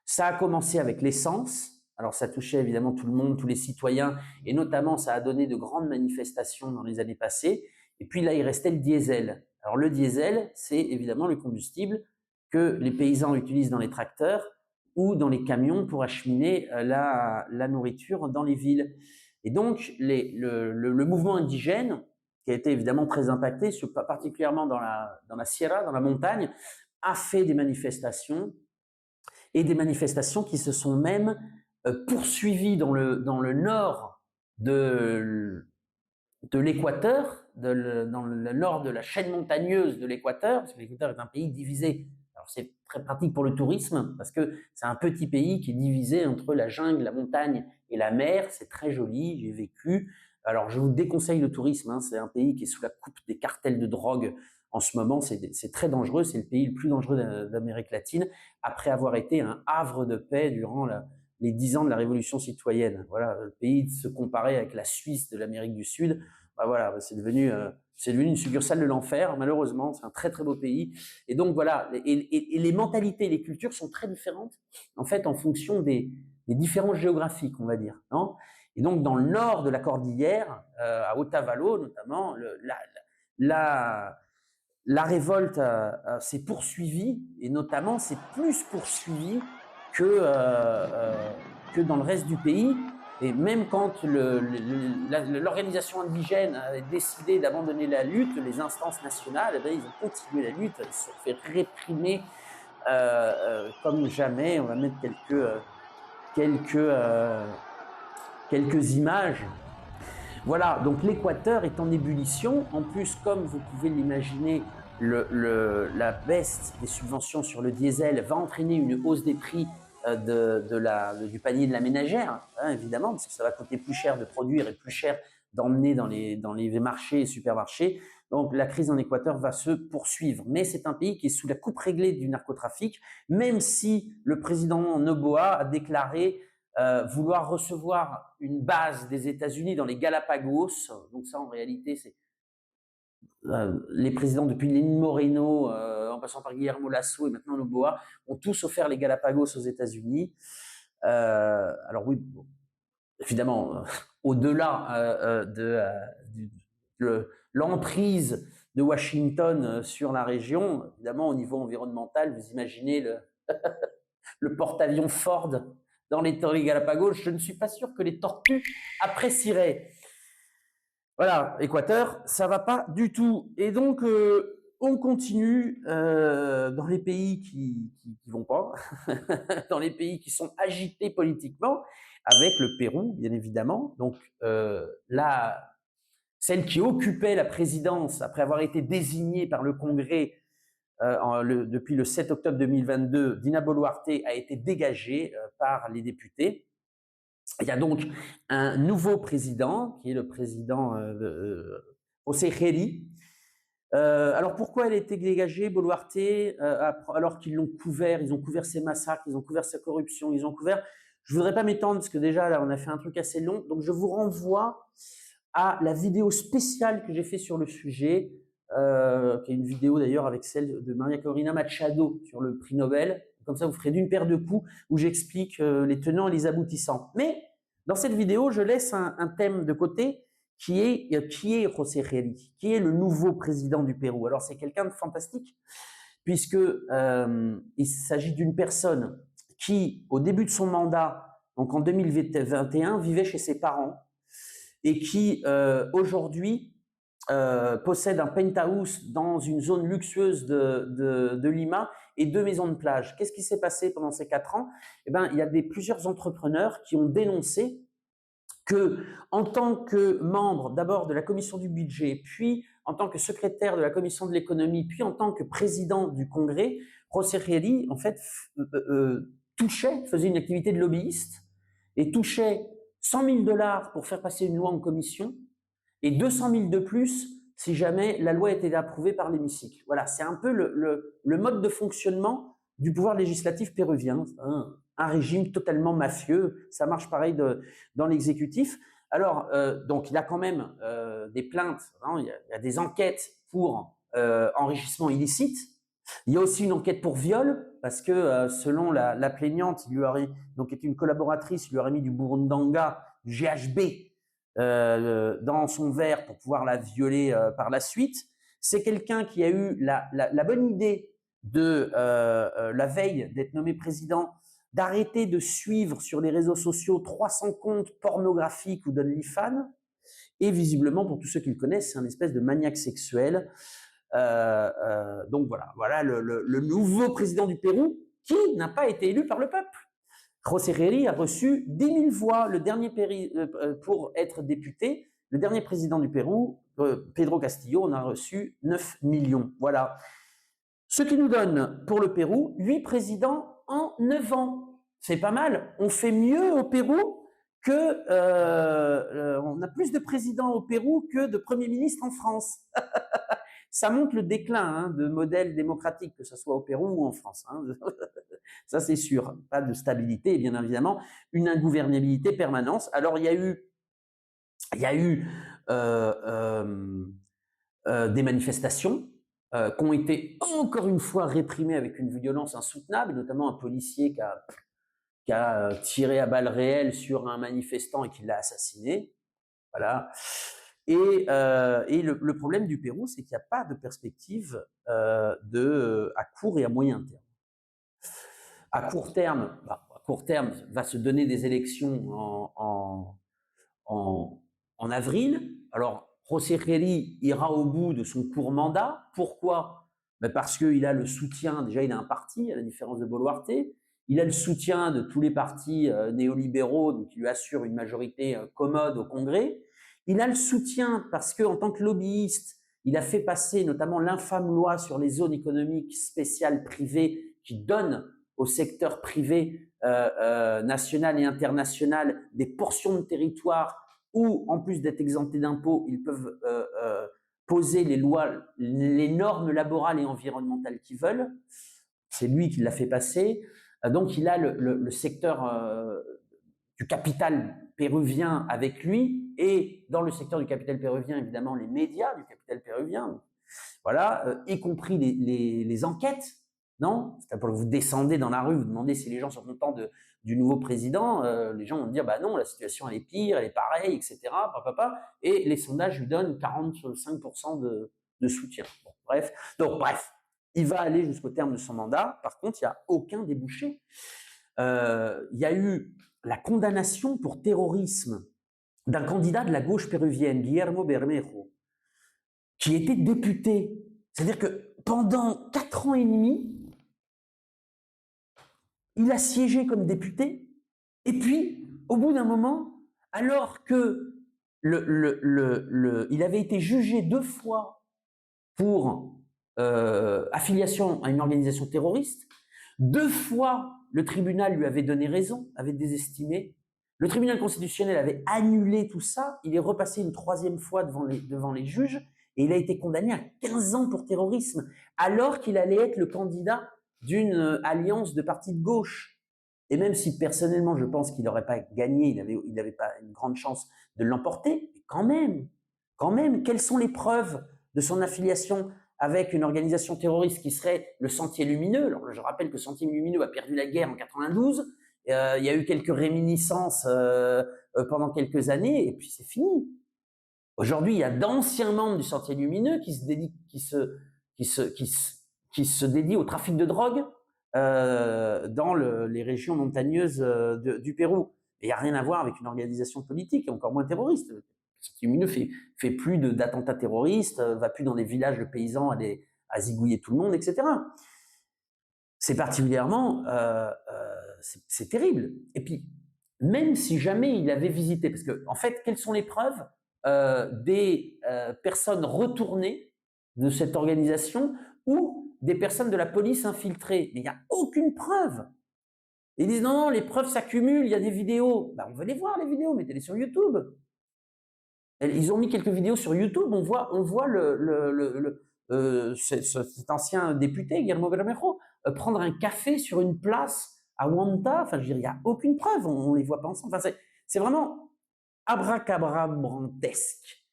S1: Ça a commencé avec l'essence, alors ça touchait évidemment tout le monde, tous les citoyens, et notamment ça a donné de grandes manifestations dans les années passées, et puis là il restait le diesel. Alors le diesel, c'est évidemment le combustible que les paysans utilisent dans les tracteurs ou dans les camions pour acheminer la nourriture dans les villes. Et donc, le mouvement indigène, qui a été évidemment très impacté, particulièrement dans la Sierra, dans la montagne, a fait des manifestations, et des manifestations qui se sont même poursuivies dans le nord de l'Équateur, dans le nord de la chaîne montagneuse de l'Équateur, parce que l'Équateur est un pays divisé. Alors c'est très pratique pour le tourisme, parce que c'est un petit pays qui est divisé entre la jungle, la montagne et la mer. C'est très joli, j'ai vécu. Alors je vous déconseille le tourisme, hein. C'est un pays qui est sous la coupe des cartels de drogue en ce moment. C'est très dangereux, c'est le pays le plus dangereux d'Amérique latine, après avoir été un havre de paix durant les 10 ans de la Révolution citoyenne. Voilà, le pays se comparait avec la Suisse de l'Amérique du Sud. Bah voilà, c'est devenu une succursale de l'enfer, malheureusement. C'est un très très beau pays. Et donc voilà, et les mentalités, les cultures sont très différentes, en fait, en fonction des différences géographiques, on va dire. Non, et donc dans le nord de la cordillère, à Otavalo notamment, la révolte s'est poursuivie, et notamment s'est plus poursuivie que dans le reste du pays. Et même quand l'organisation indigène a décidé d'abandonner la lutte, les instances nationales, eh bien, ils ont continué la lutte, ils se sont fait réprimer comme jamais. On va mettre quelques images. Voilà, donc l'Équateur est en ébullition. En plus, comme vous pouvez l'imaginer, la baisse des subventions sur le diesel va entraîner une hausse des prix du panier de la ménagère, hein, évidemment, parce que ça va coûter plus cher de produire et plus cher d'emmener dans les marchés et supermarchés. Donc la crise en Équateur va se poursuivre. Mais c'est un pays qui est sous la coupe réglée du narcotrafic, même si le président Noboa a déclaré vouloir recevoir une base des États-Unis dans les Galapagos. Donc ça, en réalité, c'est les présidents depuis Lénine Moreno, en passant par Guillermo Lasso et maintenant Noboa, ont tous offert les Galapagos aux États-Unis. Alors oui, bon, évidemment, au-delà de l'emprise de Washington sur la région, évidemment, au niveau environnemental, vous imaginez le porte-avions Ford dans les Galapagos. Je ne suis pas sûr que les tortues apprécieraient. Voilà, Équateur, ça va pas du tout. Et donc, on continue dans les pays qui vont pas, dans les pays qui sont agités politiquement, avec le Pérou, bien évidemment. Donc, celle qui occupait la présidence après avoir été désignée par le Congrès depuis le 7 octobre 2022, Dina Boluarte a été dégagée par les députés. Il y a donc un nouveau président, qui est le président José Geri, Alors pourquoi elle a été dégagée, Boluarte, alors qu'ils l'ont couvert, ils ont couvert ses massacres, ils ont couvert sa corruption, ils ont couvert... Je ne voudrais pas m'étendre parce que déjà là on a fait un truc assez long, donc je vous renvoie à la vidéo spéciale que j'ai fait sur le sujet, qui est une vidéo d'ailleurs avec celle de Maria Corina Machado sur le prix Nobel. Comme ça vous ferez d'une paire de coups où j'explique les tenants et les aboutissants. Mais dans cette vidéo, je laisse un thème de côté qui est José Réli, qui est le nouveau président du Pérou. Alors c'est quelqu'un de fantastique puisque il s'agit d'une personne qui, au début de son mandat, donc en 2021, vivait chez ses parents et qui aujourd'hui possède un penthouse dans une zone luxueuse de Lima et 2 maisons de plage. Qu'est-ce qui s'est passé pendant ces 4 ans? Eh ben, il y a plusieurs entrepreneurs qui ont dénoncé que, en tant que membre d'abord de la commission du budget, puis en tant que secrétaire de la commission de l'économie, puis en tant que président du Congrès, José Réli, en fait, faisait une activité de lobbyiste et touchait $100 000 pour faire passer une loi en commission et 200 000 de plus si jamais la loi était approuvée par l'hémicycle. Voilà, c'est un peu le mode de fonctionnement du pouvoir législatif péruvien. Un régime totalement mafieux, ça marche pareil dans l'exécutif. Alors, donc il y a quand même des plaintes, hein, il y a des enquêtes pour enrichissement illicite. Il y a aussi une enquête pour viol, parce que selon la plaignante, il lui aurait, donc était une collaboratrice, il lui aurait mis du burundanga, du GHB, dans son verre pour pouvoir la violer par la suite. C'est quelqu'un qui a eu la bonne idée de la veille d'être nommé président, d'arrêter de suivre sur les réseaux sociaux 300 comptes pornographiques ou d'OnlyFans. Et visiblement, pour tous ceux qui le connaissent, c'est un espèce de maniaque sexuel. Donc voilà le nouveau président du Pérou qui n'a pas été élu par le peuple. José Réli a reçu 10 000 voix pour être député. Le dernier président du Pérou, Pedro Castillo, en a reçu 9 millions. Voilà. Ce qui nous donne pour le Pérou 8 présidents en 9 ans. C'est pas mal. On fait mieux au Pérou on a plus de présidents au Pérou que de premiers ministres en France. Ça montre le déclin de modèles démocratiques, que ce soit au Pérou ou en France. Ça, c'est sûr. Pas de stabilité et bien évidemment une ingouvernabilité permanente. Alors, il y a eu des manifestations qui ont été encore une fois réprimées avec une violence insoutenable, notamment un policier qui a tiré à balles réelles sur un manifestant et qui l'a assassiné. Voilà. Et le problème du Pérou, c'est qu'il n'y a pas de perspective à court et à moyen terme. À court terme, va se donner des élections en avril. Alors, José Réli ira au bout de son court mandat. Pourquoi? Parce qu'il a le soutien, déjà il a un parti, à la différence de Boluarte. Il a le soutien de tous les partis néolibéraux, donc il lui assure une majorité commode au Congrès. Il a le soutien parce qu'en tant que lobbyiste, il a fait passer notamment l'infâme loi sur les zones économiques spéciales privées qui donne au secteur privé national et international des portions de territoire où, en plus d'être exemptés d'impôts, ils peuvent poser les normes laborales et environnementales qu'ils veulent. C'est lui qui l'a fait passer. Donc, il a le secteur du capital péruvien avec lui, et dans le secteur du capital péruvien, évidemment, les médias du capital péruvien, voilà, y compris les enquêtes, non? C'est pour que vous descendez dans la rue, vous demandez si les gens sont contents du nouveau président, les gens vont dire, bah non, la situation elle est pire, elle est pareille, etc., et les sondages lui donnent 45% de soutien. Bon, bref, il va aller jusqu'au terme de son mandat. Par contre, il n'y a aucun débouché. Il y a eu la condamnation pour terrorisme d'un candidat de la gauche péruvienne, Guillermo Bermejo, qui était député. C'est-à-dire que pendant 4 ans et demi, il a siégé comme député, et puis, au bout d'un moment, alors que il avait été jugé 2 fois pour affiliation à une organisation terroriste, 2 fois le tribunal lui avait donné raison, avait désestimé. Le tribunal constitutionnel avait annulé tout ça. Il est repassé une 3e fois devant les juges Et il a été condamné à 15 ans pour terrorisme, alors qu'il allait être le candidat d'une alliance de partis de gauche. Et même si personnellement, je pense qu'il n'aurait pas gagné, il n'avait pas une grande chance de l'emporter, mais quand même, quelles sont les preuves de son affiliation avec une organisation terroriste qui serait le Sentier Lumineux? Alors, je rappelle que le Sentier Lumineux a perdu la guerre en 92, il y a eu quelques réminiscences pendant quelques années, et puis c'est fini. Aujourd'hui, il y a d'anciens membres du Sentier Lumineux qui se dédient au trafic de drogue dans les régions montagneuses du Pérou. Et il n'y a rien à voir avec une organisation politique, et encore moins terroriste. Le Sentier Lumineux fait plus d'attentats terroristes, va plus dans des villages de paysans à zigouiller tout le monde, etc. C'est particulièrement, c'est terrible. Et puis, même si jamais il avait visité, parce que en fait, quelles sont les preuves des personnes retournées de cette organisation ou des personnes de la police infiltrées? Mais il n'y a aucune preuve. Ils disent non, les preuves s'accumulent, il y a des vidéos. Ben, on veut les voir, les vidéos, mettez-les sur YouTube. Ils ont mis quelques vidéos sur YouTube, on voit cet ancien député, Guillermo Bermejo, prendre un café sur une place à Huanta. Enfin, je veux dire, il n'y a aucune preuve, on ne les voit pas ensemble. Enfin, c'est vraiment abracadabrantesque.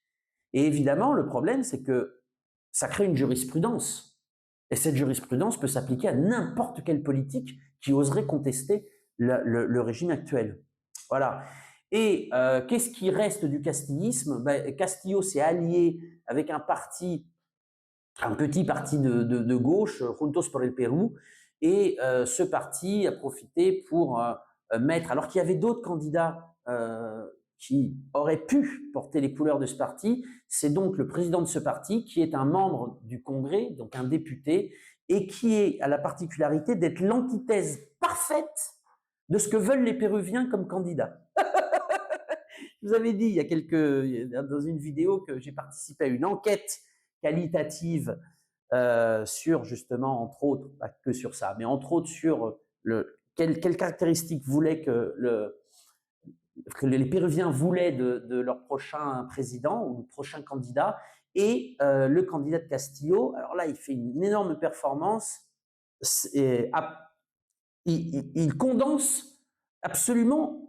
S1: Et évidemment, le problème, c'est que ça crée une jurisprudence. Et cette jurisprudence peut s'appliquer à n'importe quelle politique qui oserait contester le régime actuel. Voilà. Et qu'est-ce qui reste du castillisme? Castillo s'est allié avec un petit parti de gauche, Juntos por el Perú, et ce parti a profité pour mettre, alors qu'il y avait d'autres candidats qui auraient pu porter les couleurs de ce parti, c'est donc le président de ce parti qui est un membre du Congrès, donc un député, et qui a la particularité d'être l'antithèse parfaite de ce que veulent les Péruviens comme candidats. Je vous avais dit dans une vidéo que j'ai participé à une enquête qualitative sur justement, entre autres, pas que sur ça, mais entre autres sur quelles caractéristiques voulaient que les Péruviens voulaient de leur prochain président ou prochain candidat. Et le candidat de Castillo, alors là, il fait une énorme performance. Il condense absolument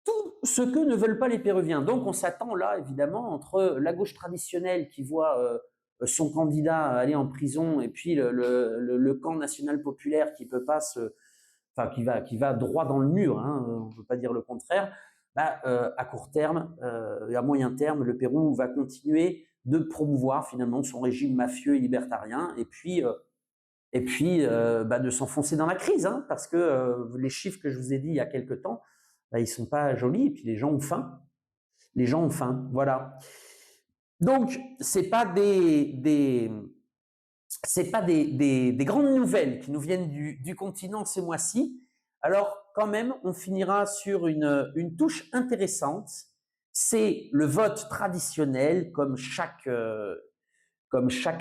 S1: tout ce que ne veulent pas les Péruviens. Donc, on s'attend là, évidemment, entre la gauche traditionnelle qui voit son candidat aller en prison et puis le camp national populaire qui peut pas qui va droit dans le mur, hein, on ne peut pas dire le contraire. À court terme et à moyen terme, le Pérou va continuer de promouvoir finalement son régime mafieux et libertarien, et puis de s'enfoncer dans la crise, hein, parce que les chiffres que je vous ai dit il y a quelque temps, ils sont pas jolis, et puis les gens ont faim. Les gens ont faim, voilà. Donc, c'est pas des grandes nouvelles qui nous viennent du continent ces mois-ci. Alors, quand même, on finira sur une touche intéressante. C'est le vote traditionnel, comme chaque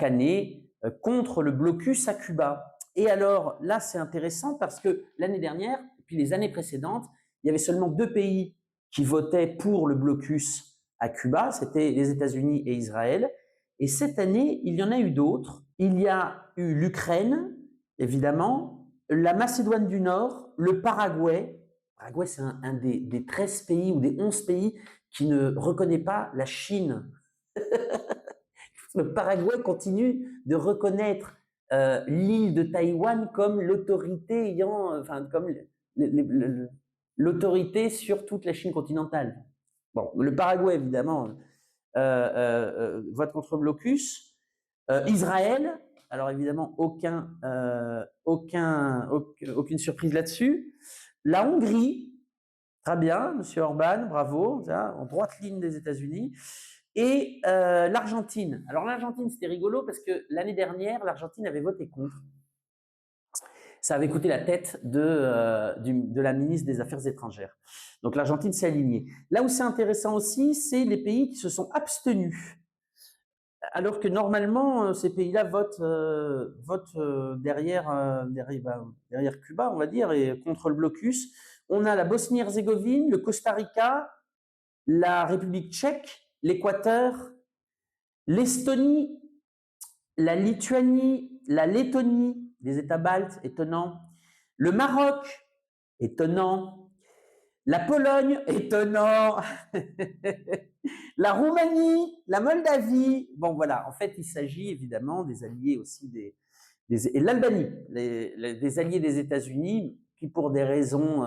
S1: année, contre le blocus à Cuba. Et alors, là, c'est intéressant parce que l'année dernière, puis les années précédentes, il y avait seulement 2 pays qui votaient pour le blocus à Cuba, c'était les États-Unis et Israël. Et cette année, il y en a eu d'autres. Il y a eu l'Ukraine, évidemment, la Macédoine du Nord, le Paraguay. Le Paraguay, c'est un des 13 pays ou des 11 pays qui ne reconnaît pas la Chine. Le Paraguay continue de reconnaître l'île de Taïwan comme l'autorité l'autorité sur toute la Chine continentale. Bon, le Paraguay, évidemment, vote contre le blocus. Israël, alors évidemment, aucune surprise là-dessus. La Hongrie, très bien, Monsieur Orban, bravo, en droite ligne des États-Unis. Et l'Argentine. Alors l'Argentine, c'était rigolo parce que l'année dernière, l'Argentine avait voté contre. Ça avait coûté la tête de la ministre des Affaires étrangères. Donc l'Argentine s'est alignée. Là où c'est intéressant aussi, c'est les pays qui se sont abstenus. Alors que normalement, ces pays-là votent derrière Cuba, on va dire, et contre le blocus. On a la Bosnie-Herzégovine, le Costa Rica, la République tchèque, l'Équateur, l'Estonie, la Lituanie, la Lettonie, des États baltes, étonnant. Le Maroc, étonnant. La Pologne, étonnant. La Roumanie, la Moldavie. Bon, voilà, en fait, il s'agit évidemment des alliés aussi et l'Albanie, des alliés des États-Unis qui, pour des raisons,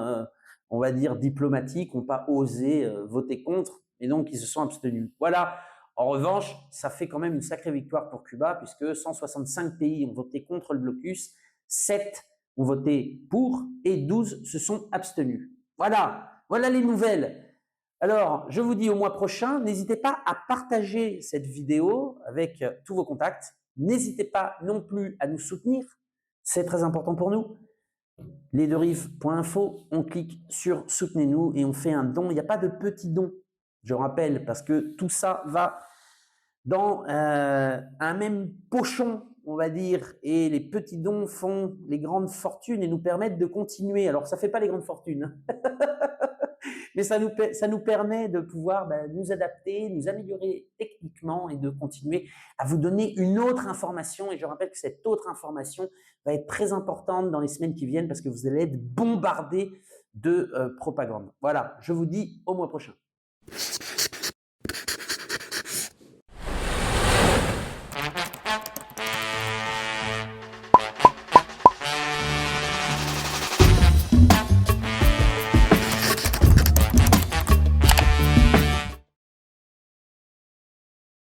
S1: on va dire, diplomatiques, n'ont pas osé voter contre et donc ils se sont abstenus. Voilà. En revanche, ça fait quand même une sacrée victoire pour Cuba puisque 165 pays ont voté contre le blocus, 7 ont voté pour et 12 se sont abstenus. Voilà, voilà les nouvelles. Alors, je vous dis au mois prochain, n'hésitez pas à partager cette vidéo avec tous vos contacts. N'hésitez pas non plus à nous soutenir, c'est très important pour nous. lesderives.info, on clique sur soutenez-nous et on fait un don. Il n'y a pas de petit don, je rappelle, parce que tout ça va dans un même pochon, on va dire, et les petits dons font les grandes fortunes et nous permettent de continuer. Alors, ça ne fait pas les grandes fortunes, mais ça nous permet de pouvoir nous adapter, nous améliorer techniquement et de continuer à vous donner une autre information. Et je rappelle que cette autre information va être très importante dans les semaines qui viennent parce que vous allez être bombardés de propagande. Voilà, je vous dis au mois prochain.